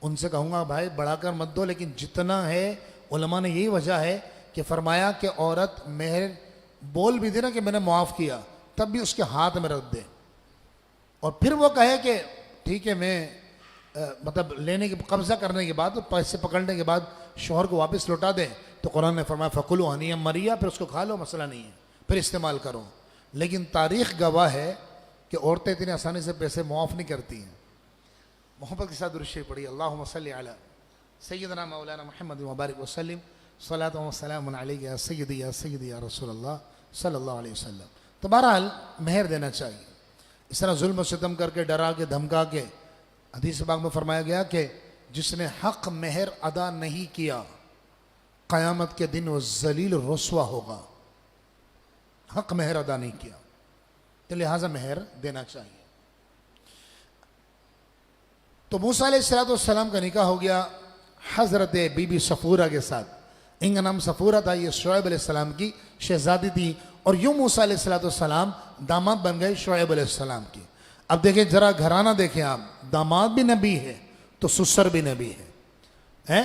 उनसे कहूँगा भाई बढ़ाकर मत दो, लेकिन जितना है, उलमा ने यही वजह है कि फरमाया कि औरत मेहर बोल भी दे ना कि मैंने मुआफ़ किया, तब भी उसके हाथ में रख दे, और फिर वो कहे कि ठीक है मैं मतलब लेने के कब्ज़ा करने के बाद, पैसे पकड़ने के बाद शौहर को वापस लौटा दें, तो कुरान ने फरमाया फ़कुलू हनीयम मरिया, फिर उसको खा लो, मसला नहीं है, फिर इस्तेमाल करो। लेकिन तारीख़ गवाह है कि औरतें इतनी आसानी से पैसे मुआफ़ नहीं करती हैं। मोहब्बत के साथ दुरूद शरीफ पढ़िए, अल्लाहुम्मा सल्लि अला सय्यिदना मौलाना मुहम्मद व बारिक वसल्लिम सलातु व सलामुन अलैका या सय्यदी या रसूलल्लाह सल्लल्लाहु अलैहि वसल्लम। तो बहरहाल मेहर देना चाहिए। इस तरह जुल्म सितम करके, डरा के, धमका के, हदीस पाक में फरमाया गया कि जिसने हक मेहर अदा नहीं किया क़यामत के दिन वो जलील रुस्वा होगा। हक मेहर अदा नहीं किया, तो लिहाजा मेहर देना चाहिए। तो मूसा अलैहिस्सलाम का निकाह हो गया हज़रत बीबी सफ़ूरा के साथ। इनका नाम सफ़ूरा था, ये शुआइब अलैहिस्सलाम की शहज़ादी थी, और यूँ मूसा अलैहिस्सलाम दामाद बन गए शुआइब अलैहिस्सलाम की। अब देखें जरा घराना देखें आप, दामाद भी नबी है तो ससुर भी नबी है?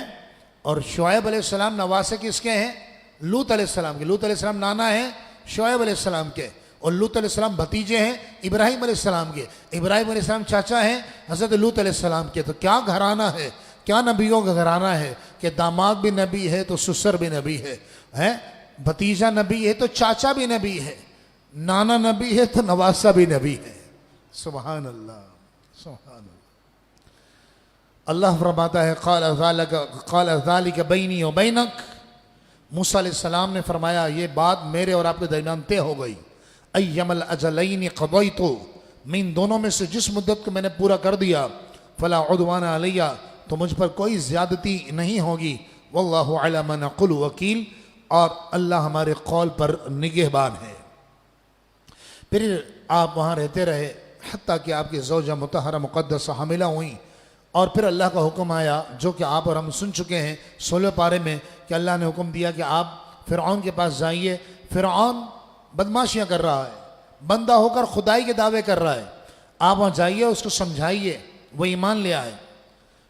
और शुआइब अलैहिस्सलाम नवासे किसके हैं? लूत अलैहिस्सलाम के। लूत अलैहिस्सलाम नाना है शुआइब अलैहिस्सलाम के, और लूत अलैहिस्सलाम भतीजे हैं इब्राहिम अलैहिस्सलाम के। इब्राहिम अलैहिस्सलाम चाचा हैं हज़रत लूत अलैहिस्सलाम के। तो क्या घराना है, क्या नबियों का घराना है कि दामाद भी नबी है तो ससुर भी नबी है? भतीजा नबी है तो चाचा भी नबी है, नाना नबी है तो नवासा भी नबी है। सुभान अल्लाह, सुभान अल्लाह। अल्लाह फरमाता है क़ाल ज़ालिका बैनी व बैनक, मूसा अलैहिस्सलाम ने फरमाया ये बात मेरे और आपके दरमियान तय हो गई। अय्यमल अजलैनि क़ज़यतु, मैं इन दोनों में से जिस मुद्दत को मैंने पूरा कर दिया, फ़ला उद्वान अलैया, तो मुझ पर कोई ज़्यादती नहीं होगी। वल्लाहु अला मा नक़ुलु वकील, और अल्लाह हमारे कौल पर निगहबान है। फिर आप वहाँ रहते रहे हत्ता कि आपकी ज़ौजा मुतहरा मुक़द्दसा हामिला हुई, और फिर अल्लाह का हुक्म आया जो कि आप और हम सुन चुके हैं 16 पारे में, कि अल्लाह ने हुक्म दिया कि आप फ़िरऔन के पास जाइए। फ़िरऔन बदमाशियाँ कर रहा है, बंदा होकर खुदाई के दावे कर रहा है, आप वहाँ जाइए, उसको समझाइए, वो ईमान ले आए।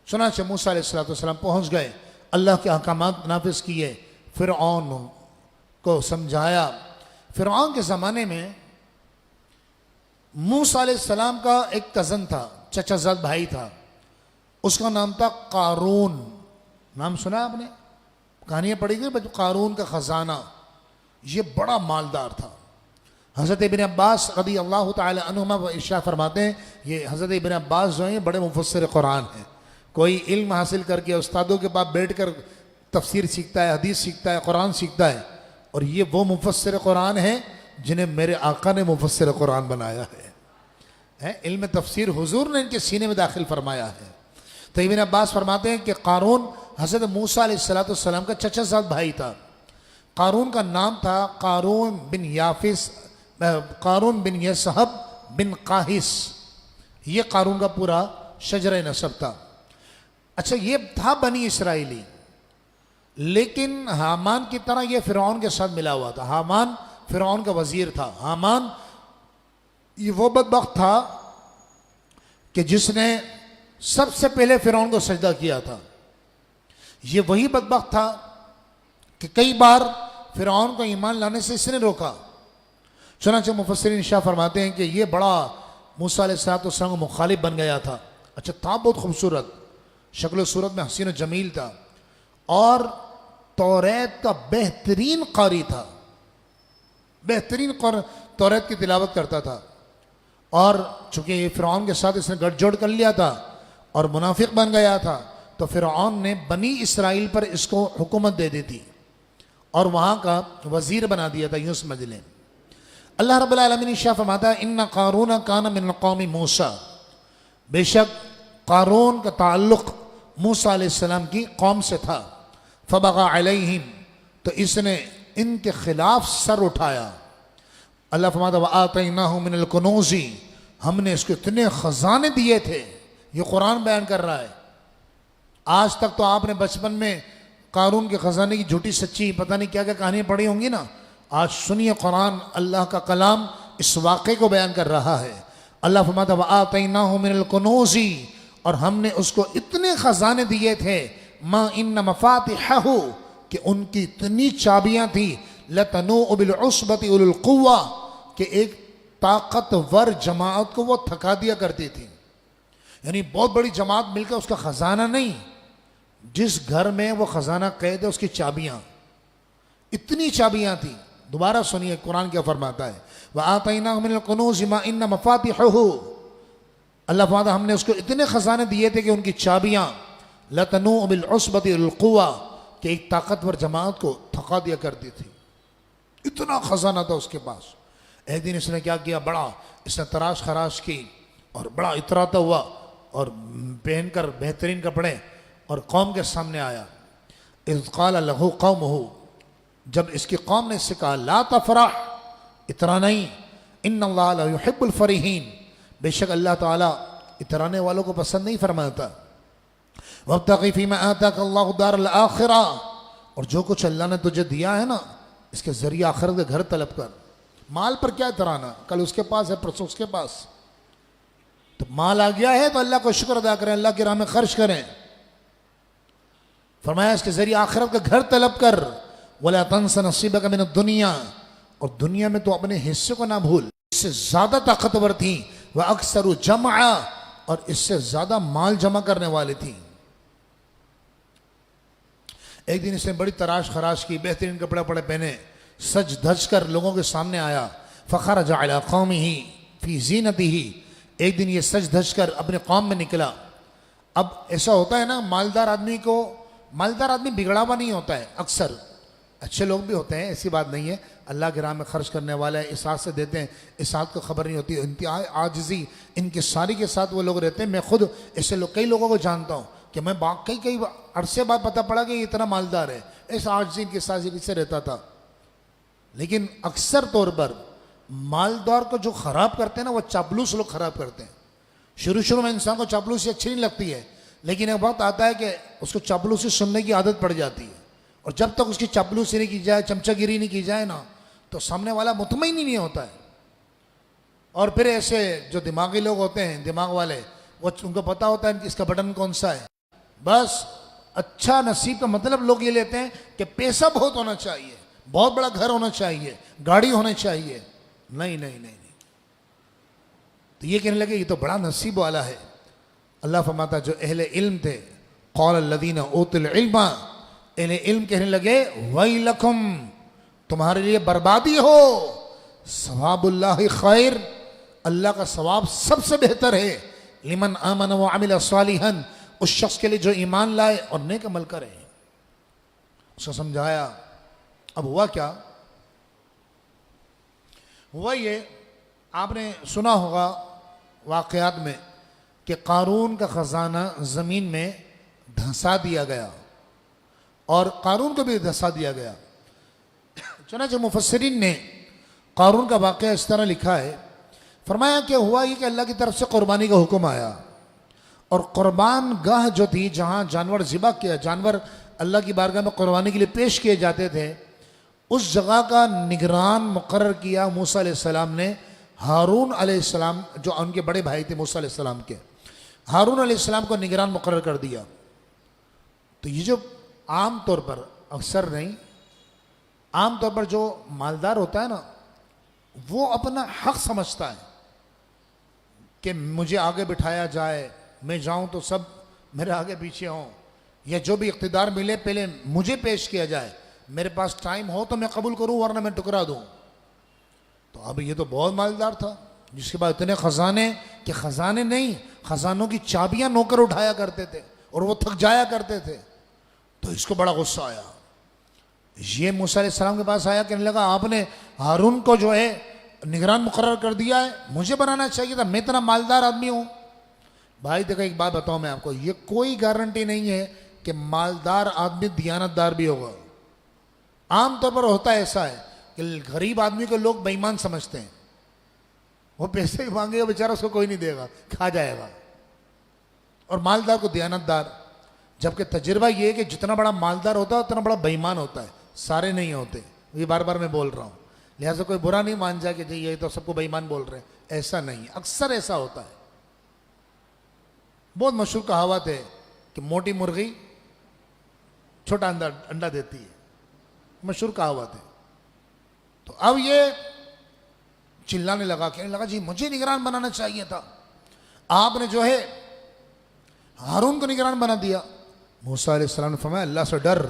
चुनांचे मूसा अलैहिस्सलाम पहुँच गए, अल्लाह के अहकामात नाफिज़ किए, फ़िरऔन को समझाया। फ़िरऔन के ज़माने में मूसा अलैहिस्सलाम का एक कज़न था, चचाजाद भाई था, उसका नाम था कारून। नाम सुना आपने, कहानियाँ पढ़ी गई बच्चों, कारून का ख़जाना। ये बड़ा मालदार था। हज़रत इब्न अब्बास रज़ी अल्लाह ताला अन्हुमा इरशाद फरमाते हैं, ये हज़रत इब्न अब्बास जो हैं बड़े मुफस्सिर कुरान हैं। कोई इल्म हासिल करके उस्तादों के पास बैठ कर तफसीर सीखता है, हदीस सीखता है, कुरान सीखता है, और ये वो मुफस्सिर कुरान हैं जिन्हें मेरे आका ने मुफस्सिर कुरान बनाया है। इल्म तफसीर हुजूर ने इनके सीने में दाखिल फरमाया है। तो इब्न अब्बास फरमाते हैं कि कारून हज़रत मूसा अलैहिस्सलाम का चचाजाद भाई था। कारून का नाम था कारून बिन याफिस, कारून बिन यसहब बिन काहिस। ये कारून का पूरा शजर नसब था। अच्छा, ये था बनी इसराइली, लेकिन हामान की तरह ये फ़िरऔन के साथ मिला हुआ था। हामान फ़िरऔन का वजीर था। हामान ये वो बदबख्त था कि जिसने सबसे पहले फ़िरऔन को सजदा किया था। ये वही बदबख्त था कि कई बार फ़िरऔन को ईमान लाने से इसने रोका। चुनांचे मुफस्सिरीन शाह फरमाते हैं कि ये बड़ा मूसा अलैहिस्सलाम मुखालिफ बन गया था। अच्छा, था बहुत खूबसूरत, शक्ल सूरत में हसीन जमील था, और तौरात का बेहतरीन कारी था, बेहतरीन तौरात की तिलावत करता था। और चूंकि फ़िरऔन के साथ इसने गठजोड़ कर लिया था और मुनाफिक बन गया था, तो फ़िरऔन ने बनी इसराइल पर इसको हुकूमत दे दी थी और वहाँ का वज़ीर बना दिया था। यूँ समझ लें। अल्लाह रब्बुल आलमीन शाह फरमाता है, इन्ना कारून कान मिन कौमी मूसा, बेशक कारून का ताल्लुक़ मूसा अलैहिस्सलाम की कौम से था। फबगा अलैहिम, तो इसने इनके खिलाफ सर उठाया। अल्लाह फरमाता व आतैनाहु मिनल कुनूज़ी, हमने इसको इतने ख़जाने दिए थे। ये कुरान बयान कर रहा है। आज तक तो आपने बचपन में कारून के ख़जाने की झूठी सच्ची पता नहीं क्या क्या कहानियाँ पढ़ी होंगी ना। आज सुनिए, कुरान अल्लाह का कलाम इस वाक़े को बयान कर रहा है। अल्लाह फरमाता व आतैनाहु मिनल कुनूज़ी, और हमने उसको इतने ख़जाने दिए थे, मा इन्न मफातिहहु, कि उनकी इतनी चाबियाँ थी, लतनू बिल उस्बति उलुल कुव्वा, कि एक ताकतवर जमात को वो थका दिया करती थी। यानी बहुत बड़ी जमात मिलकर उसका ख़जाना नहीं, जिस घर में वो ख़जाना कैद है उसकी चाबियाँ, इतनी चाबियाँ थी। दोबारा सुनिए कुरान क्या फरमाता है, व आतैनाहु मिनल कुनूज़ि मा इन्न मफातिहहु, अल्लाह फरमाता हमने उसको इतने ख़जाने दिए थे कि उनकी चाबियाँ लतनू बिल उस्बति उलुल कुव्वा, कि एक ताकतवर जमात को थका दिया करती थी। इतना ख़जाना था उसके पास। एक दिन इसने क्या किया, बड़ा इसने तराश खराश की और बड़ा इतराता हुआ और पहनकर बेहतरीन कपड़े और कौम के सामने आया। इज़ क़ाल लहू क़ौमुहु, जब इसकी कौम ने इससे कहा, ला तफ़रह, इतरा नहीं, इन्नल्लाह ला युहिब्बुल फ़रीहीन, बेशक अल्लाह ताला इतराने वालों को पसंद नहीं फरमाता। वब्तग़ि फ़ीमा आताकल्लाहु दारल आखिरा, और जो कुछ अल्लाह ने तुझे दिया है ना, इसके ज़रिए आखिरत का घर तलब कर। माल पर क्या इतराना, कल उसके पास है, परसों उसके पास, तो माल आ गया है तो अल्लाह को शुक्र अदा करें, अल्लाह की राह में खर्च करें। फरमाया इसके ज़रिए आखिरत का घर तलब कर। वला तंस नसीबक मिन दुनिया, और दुनिया में तो अपने हिस्से को ना भूल। इससे ज़्यादा ताकतवर थी, वह अक्सर जमा, और इससे ज़्यादा माल जमा करने वाली थी। एक दिन इसने बड़ी तराश खराश की, बेहतरीन कपड़े पड़े पहने, सज धज कर लोगों के सामने आया। फ़खरज अला क़ौमिही फ़ी ज़ीनतिही, एक दिन ये सज धज कर अपने कौम में निकला। अब ऐसा होता है ना, मालदार आदमी बिगड़ा हुआ नहीं होता है, अक्सर अच्छे लोग भी होते हैं, ऐसी बात नहीं है। अल्लाह के राह में खर्च करने वाला है, इस हाथ से देते हैं, इस हाथ को खबर नहीं होती, इंतहाई आजिज़ी इनके सारी के साथ वो लोग रहते हैं। मैं खुद ऐसे कई लोगों को जानता हूँ कि मैं कई अरसे बाद पता पड़ा कि इतना मालदार है, इस आजिज़ी इनके साथ से रहता था। लेकिन अक्सर तौर पर मालदार को जो ख़राब करते हैं ना, वो चापलूस लोग ख़राब करते हैं। शुरू में इंसान को चापलूसी अच्छी नहीं लगती है, लेकिन एक वक्त आता है कि उसको चापलूसी सुनने की आदत पड़ जाती है, और जब तक उसकी चापलूसी नहीं की जाए, चमचागिरी नहीं की जाए ना, तो सामने वाला मुतमईन ही नहीं होता है। और फिर ऐसे जो दिमागी लोग होते हैं, दिमाग वाले, वो उनको पता होता है इसका बटन कौन सा है, बस अच्छा नसीब का मतलब लोग ये लेते हैं कि पैसा बहुत होना चाहिए, बहुत बड़ा घर होना चाहिए, गाड़ी होनी चाहिए। नहीं नहीं नहीं नहीं, तो ये कहने लगे ये तो बड़ा नसीब वाला है। अल्लाह फरमाता जो अहले इल्म थे, क़ाल अल्लज़ीना ऊतुल इल्मा, अहले इल्म कहने लगे वैलकुम, तुम्हारे लिए बर्बादी हो, सवाबुल्लाहि खैर, अल्लाह का सवाब सबसे बेहतर है, लिमन आमन व अमिल सालिहन, उस शख्स के लिए जो ईमान लाए और नेक अमल करे। उसको समझाया। अब हुआ क्या? हुआ ये, आपने सुना होगा वाक़यात में कि कारून का ख़जाना ज़मीन में धंसा दिया गया और कारून को भी धंसा दिया गया। चुनांचे मुफस्सिरीन ने कारून का वाक़या इस तरह लिखा है, फरमाया कि हुआ ये कि अल्लाह की तरफ से कुर्बानी का हुक्म आया और कुर्बान गाह जो थी जहाँ जानवर ज़िबा किया, जानवर अल्लाह की बारगाह में कुर्बानी के लिए पेश किए जाते थे, उस जगह का निगरान मुकर्रर किया मूसा अलैहिस्सलाम ने। हारून अलैहिस्सलाम जो उनके बड़े भाई थे मूसा अलैहिस्सलाम के, हारून अलैहिस्सलाम को निगरान मुकर्रर कर दिया। तो ये जो आम तौर पर, अक्सर नहीं, आम तौर पर जो मालदार होता है ना, वो अपना हक समझता है कि मुझे आगे बिठाया जाए, मैं जाऊं तो सब मेरे आगे पीछे हों, या जो भी इख्तिदार मिले पहले मुझे पेश किया जाए, मेरे पास टाइम हो तो मैं कबूल करूं वरना मैं टुकरा दूं। तो अब ये तो बहुत मालदार था, जिसके बाद इतने खजाने कि खजाने नहीं, खजानों की चाबियां नौकर उठाया करते थे और वो थक जाया करते थे। तो इसको बड़ा गुस्सा आया, ये मूसा अलैहिस्सलाम के पास आया, कहने लगा आपने हारून को जो है निगरान मुकर्रर कर दिया है, मुझे बनाना चाहिए था, मैं इतना मालदार आदमी हूं। भाई देखो एक बात बताऊं मैं आपको, ये कोई गारंटी नहीं है कि मालदार आदमी दियानतदार भी होगा। आमतौर पर होता है ऐसा है कि गरीब आदमी को लोग बेईमान समझते हैं, वो पैसे ही मांगेगा बेचारा, उसको कोई नहीं देगा, खा जाएगा, और मालदार को दियानतदार। जबकि तजुर्बा ये है कि जितना बड़ा मालदार होता है उतना बड़ा बेईमान होता है, सारे नहीं होते। ये बार बार मैं बोल रहा हूँ, लिहाजा कोई बुरा नहीं मान जाए कि जी ये तो सबको बेईमान बोल रहे हैं, ऐसा नहीं, अक्सर ऐसा होता है। बहुत मशहूर कहावत है कि मोटी मुर्गी छोटा अंडा देती है, मशहूर कहावत है। तो अब ये चिल्लाने लगा, कहने लगा जी मुझे निगरान बनाना चाहिए था, आपने जो है हारून को निगरान बना दिया। मूसा अलैहिस्सलाम ने फरमाया अल्लाह से डर,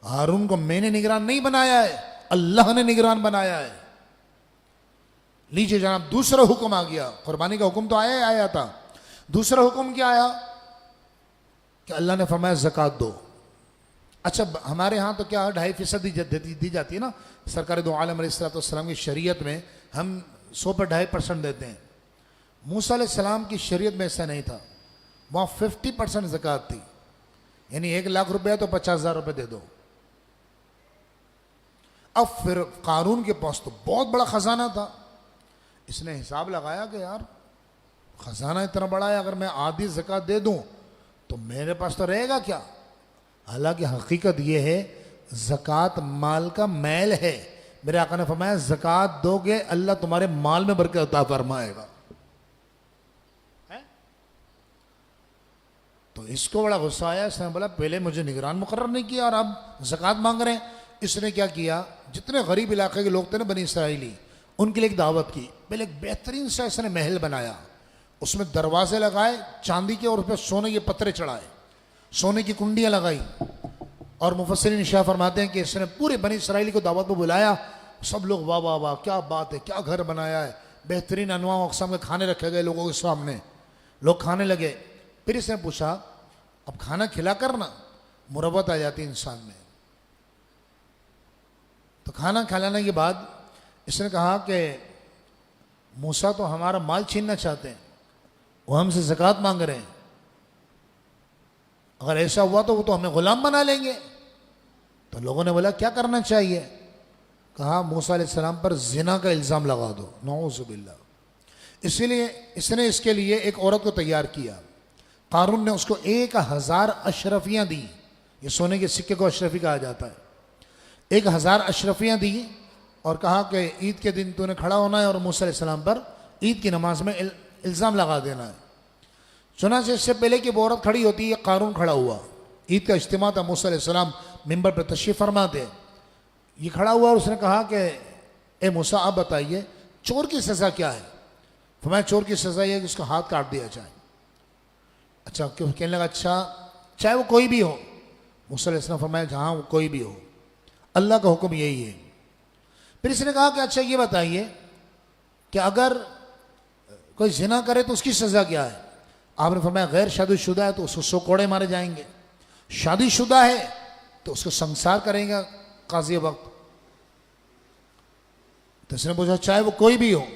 हारून को मैंने निगरान नहीं बनाया है, अल्लाह ने निगरान बनाया है। लीजिए जनाब, दूसरा हुक्म आ गया, कुर्बानी का हुक्म तो आया ही आया था, दूसरा हुक्म क्या आया कि अल्लाह ने फरमाया ज़कात दो। अच्छा हमारे यहाँ तो क्या 2.5% दी जाती है ना, सरकार दो आलम अलैहिस्सलाम की शरीयत में हम 100 पर 2.5% देते हैं। मूसा अलैहिस्सलाम की शरीयत में ऐसा नहीं था, वहाँ 50% ज़कात थी, यानी 1 लाख रुपया तो 50,000 रुपये दे दो। अब फिर कारून के पास तो बहुत बड़ा खजाना था, इसने हिसाब लगाया कि यार खजाना इतना बड़ा है, अगर मैं आधी ज़कात दे दूं तो मेरे पास तो रहेगा क्या। हालांकि हकीकत यह है ज़कात माल का मैल है, मेरे आका ने फरमाया ज़कात दोगे अल्लाह तुम्हारे माल में बरकत अता फरमाएगा। तो इसको बड़ा गुस्सा आया, इसने बोला पहले मुझे निगरान मुकर्रर नहीं किया और अब ज़कात मांग रहे हैं। इसने क्या किया, जितने गरीब इलाके के लोग थे ना बनी इसराइली, उनके लिए एक दावत की। पहले एक बेहतरीन सा इसने महल बनाया, उसमें दरवाजे लगाए चांदी के और उस पर सोने के पत्रे चढ़ाए, सोने की कुंडियां लगाई। और मुफस्सिरीन शाह फरमाते हैं कि इसने पूरे बनी इसराइली को दावत पर बुलाया, सब लोग वाह वाह वाह क्या बात है, क्या घर बनाया है, बेहतरीन अनवा अक़साम के खाने रखे गए लोगों के सामने, लोग खाने लगे। फिर इसने पूछा अब खाना खिला कर ना मुरब्बत आ जाती इंसान में। तो खाना खिलाने के बाद इसने कहा कि मूसा तो हमारा माल छीनना चाहते हैं, वो हमसे ज़कात मांग रहे हैं, अगर ऐसा हुआ तो वो तो हमें गुलाम बना लेंगे। तो लोगों ने बोला क्या करना चाहिए, कहा मूसा अलैहिस्सलाम पर जिना का इल्ज़ाम लगा दो, नऊज़ुबिल्लाह। इसीलिए इसने इसके लिए एक औरत को तैयार किया। कारून ने उसको 1000 अशरफियाँ दी, ये सोने के सिक्के को अशरफी कहा जाता है। 1000 अशरफियाँ दी और कहा कि ईद के दिन तूने खड़ा होना है और मूसा अलैहिस्सलाम पर ईद की नमाज में इल्ज़ाम लगा देना है। चुनांचे इससे पहले कि वो औरत खड़ी होती है, कारून खड़ा हुआ, ईद का इज्तिमा था, मूसा अलैहिस्सलाम मिंबर पर तशरीफ़ फरमा थे। ये खड़ा हुआ और उसने कहा कि ए मूसा आप बताइए चोर की सज़ा क्या है। फरमाया चोर की सज़ा यह है कि उसका हाथ काट दिया जाए। अच्छा, क्यों? कहने लगा अच्छा चाहे वो कोई भी हो। मूसा अलैहिस्सलाम फरमाया जहाँ वो कोई भी हो, अल्लाह का हुक्म यही है। फिर इसने कहा कि अच्छा ये बताइए कि अगर कोई जिना करे तो उसकी सज़ा क्या है। आपने फरमाया गैर शादीशुदा है तो उसको 100 कोड़े मारे जाएंगे, शादीशुदा है तो उसको संसार करेंगे काजी वक्त। तो इसने पूछा चाहे वो कोई भी हो।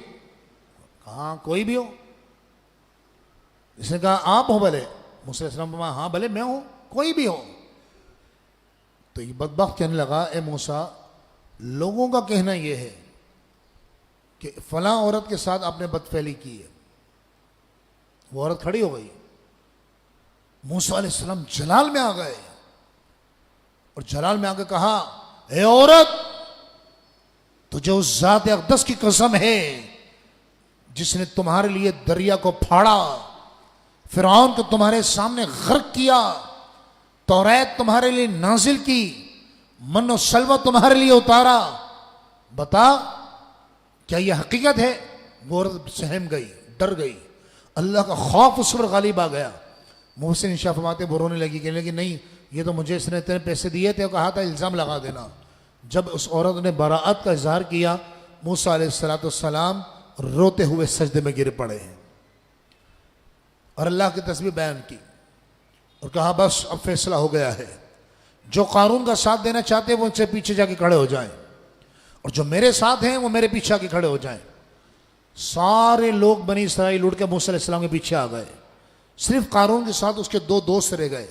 हाँ कोई भी हो। इसने कहा आप हो भले। मूसा अलैहिस्सलाम फरमाया हाँ भले मैं हूं, कोई भी हो। तो ये बदबख्त कहने लगा ए मूसा लोगों का कहना यह है कि फलां औरत के साथ आपने बदफैली की है। वो औरत खड़ी हो गई। मूसा अलैहिस्सलाम जलाल में आ गए और जलाल में आकर कहा ए औरत तुझे उस ज़ात अक़दस की कसम है जिसने तुम्हारे लिए दरिया को फाड़ा, फिरौन को तुम्हारे सामने गर्क किया, तौरात तुम्हारे लिए नाजिल की, मन और सलवा तुम्हारे लिए उतारा, बता क्या यह हकीकत है। वो औरत सहम गई, डर गई, अल्लाह का खौफ उस पर गालिब आ गया। मोहसिन शाह फरमाते वो रोने लगी, कहने लगी नहीं ये तो मुझे इसने इतने पैसे दिए थे, कहा था इल्ज़ाम लगा देना। जब उस औरत ने बराअत का इजहार किया, मूसा अलैहिस्सलाम रोते हुए सजदे में गिर पड़े और अल्लाह की तस्बीह बयान की और कहा बस अब फैसला हो गया है। जो कारून का साथ देना चाहते हैं वो उनसे पीछे जाके खड़े हो जाएं और जो मेरे साथ हैं वो मेरे पीछे आके खड़े हो जाएं। सारे लोग बनी इसराइल उठ के मूसा अलैहिस्सलाम के पीछे आ गए। सिर्फ कारून के साथ उसके 2 दोस्त रह गए।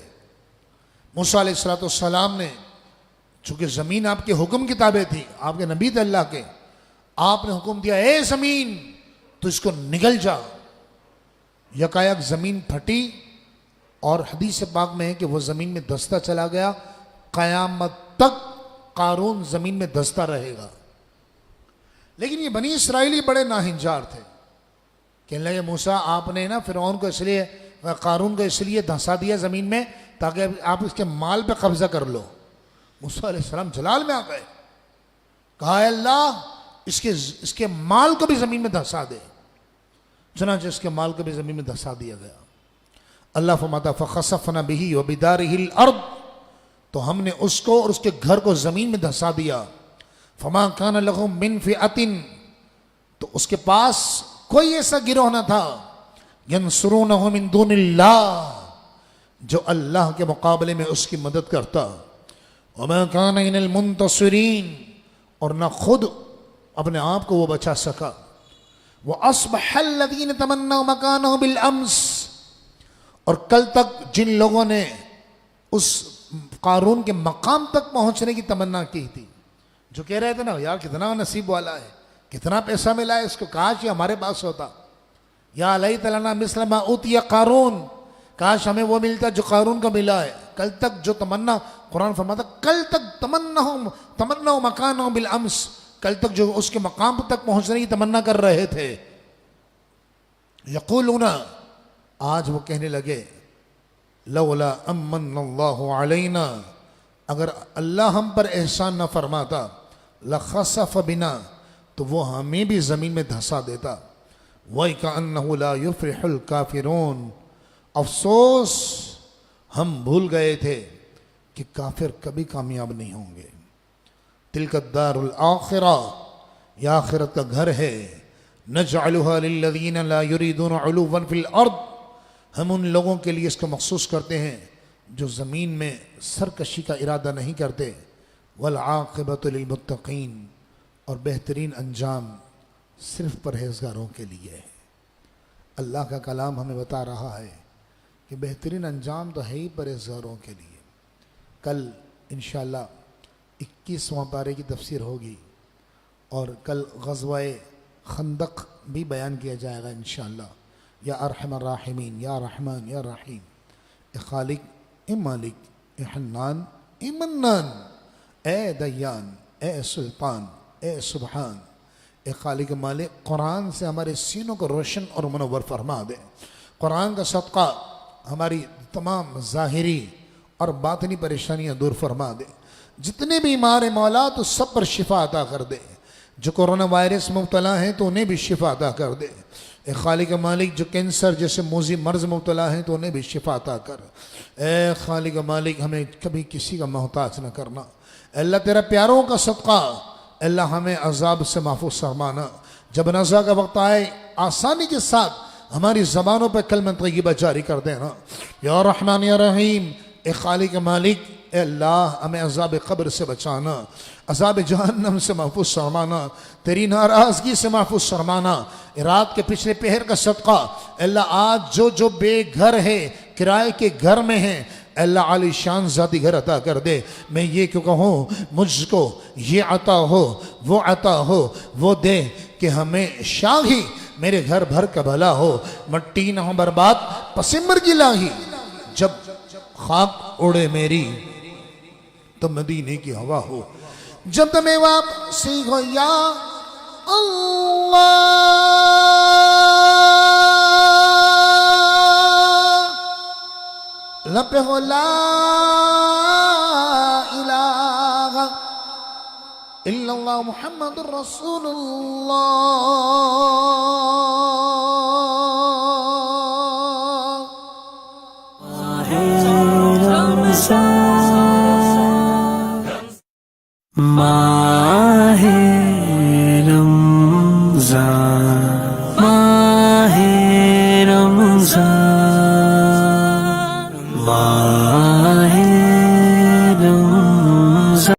मूसा अलैहिस्सलाम ने, चूंकि ज़मीन आपके हुक्म की ताबे थी, आपके नबी थे अल्लाह के, आपने हुक्म दिया ए ज़मीन तो इसको निगल जा। यकायक ज़मीन फटी और हदीस पाक में है कि वो ज़मीन में धंसता चला गया। क़यामत तक कारून ज़मीन में धंसता रहेगा। लेकिन ये बनी इसराइली बड़े नाहिंजार थे। कहने लगे मूसा आपने ना फिरौन को इसलिए, कारून को इसलिए धंसा दिया ज़मीन में ताकि आप इसके माल पे कब्जा कर लो। मूसा अलैहिस्सलाम जलाल में आ गए, कहा अल्लाह इसके माल को भी ज़मीन में धंसा दे। चुनांचे इसके माल को भी ज़मीन में धंसा दिया गया। अल्लाह फरमाता फ़ख़सफ़ना बिही व बिदारिहिल अर्द, तो हमने उसको और उसके घर को ज़मीन में धंसा दिया। फमा कान लहु मिन फ़िअतिन, तो उसके पास कोई ऐसा गिरोह न था, यंसुरूनहु मिन दूनिल्लाह, जो अल्लाह के मुकाबले में उसकी मदद करता। वमा कान मिनल मुंतसिरीन, और न खुद अपने आप को वो बचा सका। वह अस्बहल्लज़ीन तमन्नौ मकानहु बिल अम्स, और कल तक जिन लोगों ने उस कारून के मकाम तक पहुंचने की तमन्ना की थी, जो कह रहे थे ना यार कितना नसीब वाला है, कितना पैसा मिला है इसको, काश ये हमारे पास होता। या लैत लना मिस्ल मा उतिया कारून, काश हमें वो मिलता जो कारून का मिला है। कल तक जो तमन्ना, कुरान फरमाता कल तक तमन्ना मकानहु बिल अम्स, कल तक जो उसके मकाम तक पहुंचने की तमन्ना कर रहे थे। यक़ूलूना, आज वो कहने लगे लौला अम्मन्नल्लाहु अलैना, अगर अल्लाह हम पर एहसान न फरमाता, लखसफ बिना, तो वो हमें भी ज़मीन में धंसा देता। वही का अन्नहु ला युफ्लिहुल काफिरून, अफसोस हम भूल गए थे कि काफिर कभी कामयाब नहीं होंगे। तिलक दारुल आखिरा, यह आखिरत का घर है। नजअलुहा लिल्लज़ीना ला युरीदून उलुव्वन फिल अर्द, हम उन लोगों के लिए इसको मखसूस करते हैं जो ज़मीन में सरकशी का इरादा नहीं करते। वल आक़िबतु लिलमुत्तक़ीन, और बेहतरीन अंजाम सिर्फ परहेज़गारों के लिए है। अल्लाह का कलाम हमें बता रहा है कि बेहतरीन अंजाम तो है ही परहेज़गारों के लिए। कल इंशाअल्लाह 21वां पारे की तफसीर होगी और कल ग़ज़वाए खंदक भी बयान किया जाएगा इंशाअल्लाह। या अरहमर राहिमीन, या रहमान, या रहीम, ए खालिक, ए मालिक, ए हन्नान, ए मन्नान, ए दयान, ए सुल्तान, ए सुबहान, ए खालिक मालिक, कुरान से हमारे सीनों को रोशन और मुनव्वर फरमा दे। कुरान का सदका हमारी तमाम ज़ाहिरी और बातनी परेशानियां दूर फरमा दे। जितने भी बीमार हैं मौला तो सब पर शिफा अता कर दे। जो कोरोना वायरस में मुब्तला हैं तो उन्हें भी शिफा अता कर दे। ए खालिक मालिक जो कैंसर जैसे मोजी मर्ज मुब्तला हैं तो उन्हें भी शिफा अता कर। ए खालिक मालिक हमें कभी किसी का मोहताज न करना। अल्लाह तेरा प्यारों का सदका अल्लाह हमें अजाब से महफूज फरमाना। जब नज़ा का वक्त आए आसानी के साथ हमारी ज़बानों पर कलमा तय्यबा जारी कर देना। या रहमान या रहीम ए खालिक मालिक ए अल्लाह हमें अजाब क़ब्र से बचाना, अजाब जहन्नम से महफूज फरमाना, तेरी नाराज़गी से महफूज फरमाना। रात के पिछले पहर का सदका अल्लाह आज जो जो बेघर है किराए के घर में है अल्लाह आली शान ज़ाती घर अता कर दे। मैं ये क्यों कहूँ मुझको ये अता हो वो अता हो वो दे कि हमें शाही मेरे घर भर का भला हो। मट्टी ना हो बर्बाद पसिमर की लाही, जब खाक उड़े मेरी तो मदीने की हवा हो। जब तुम्हें वापसी हो या अल्लाह लब हो ला इलाहा इल्लल्लाह मुहम्मदुर रसूलुल्लाह। माहे रमज़ान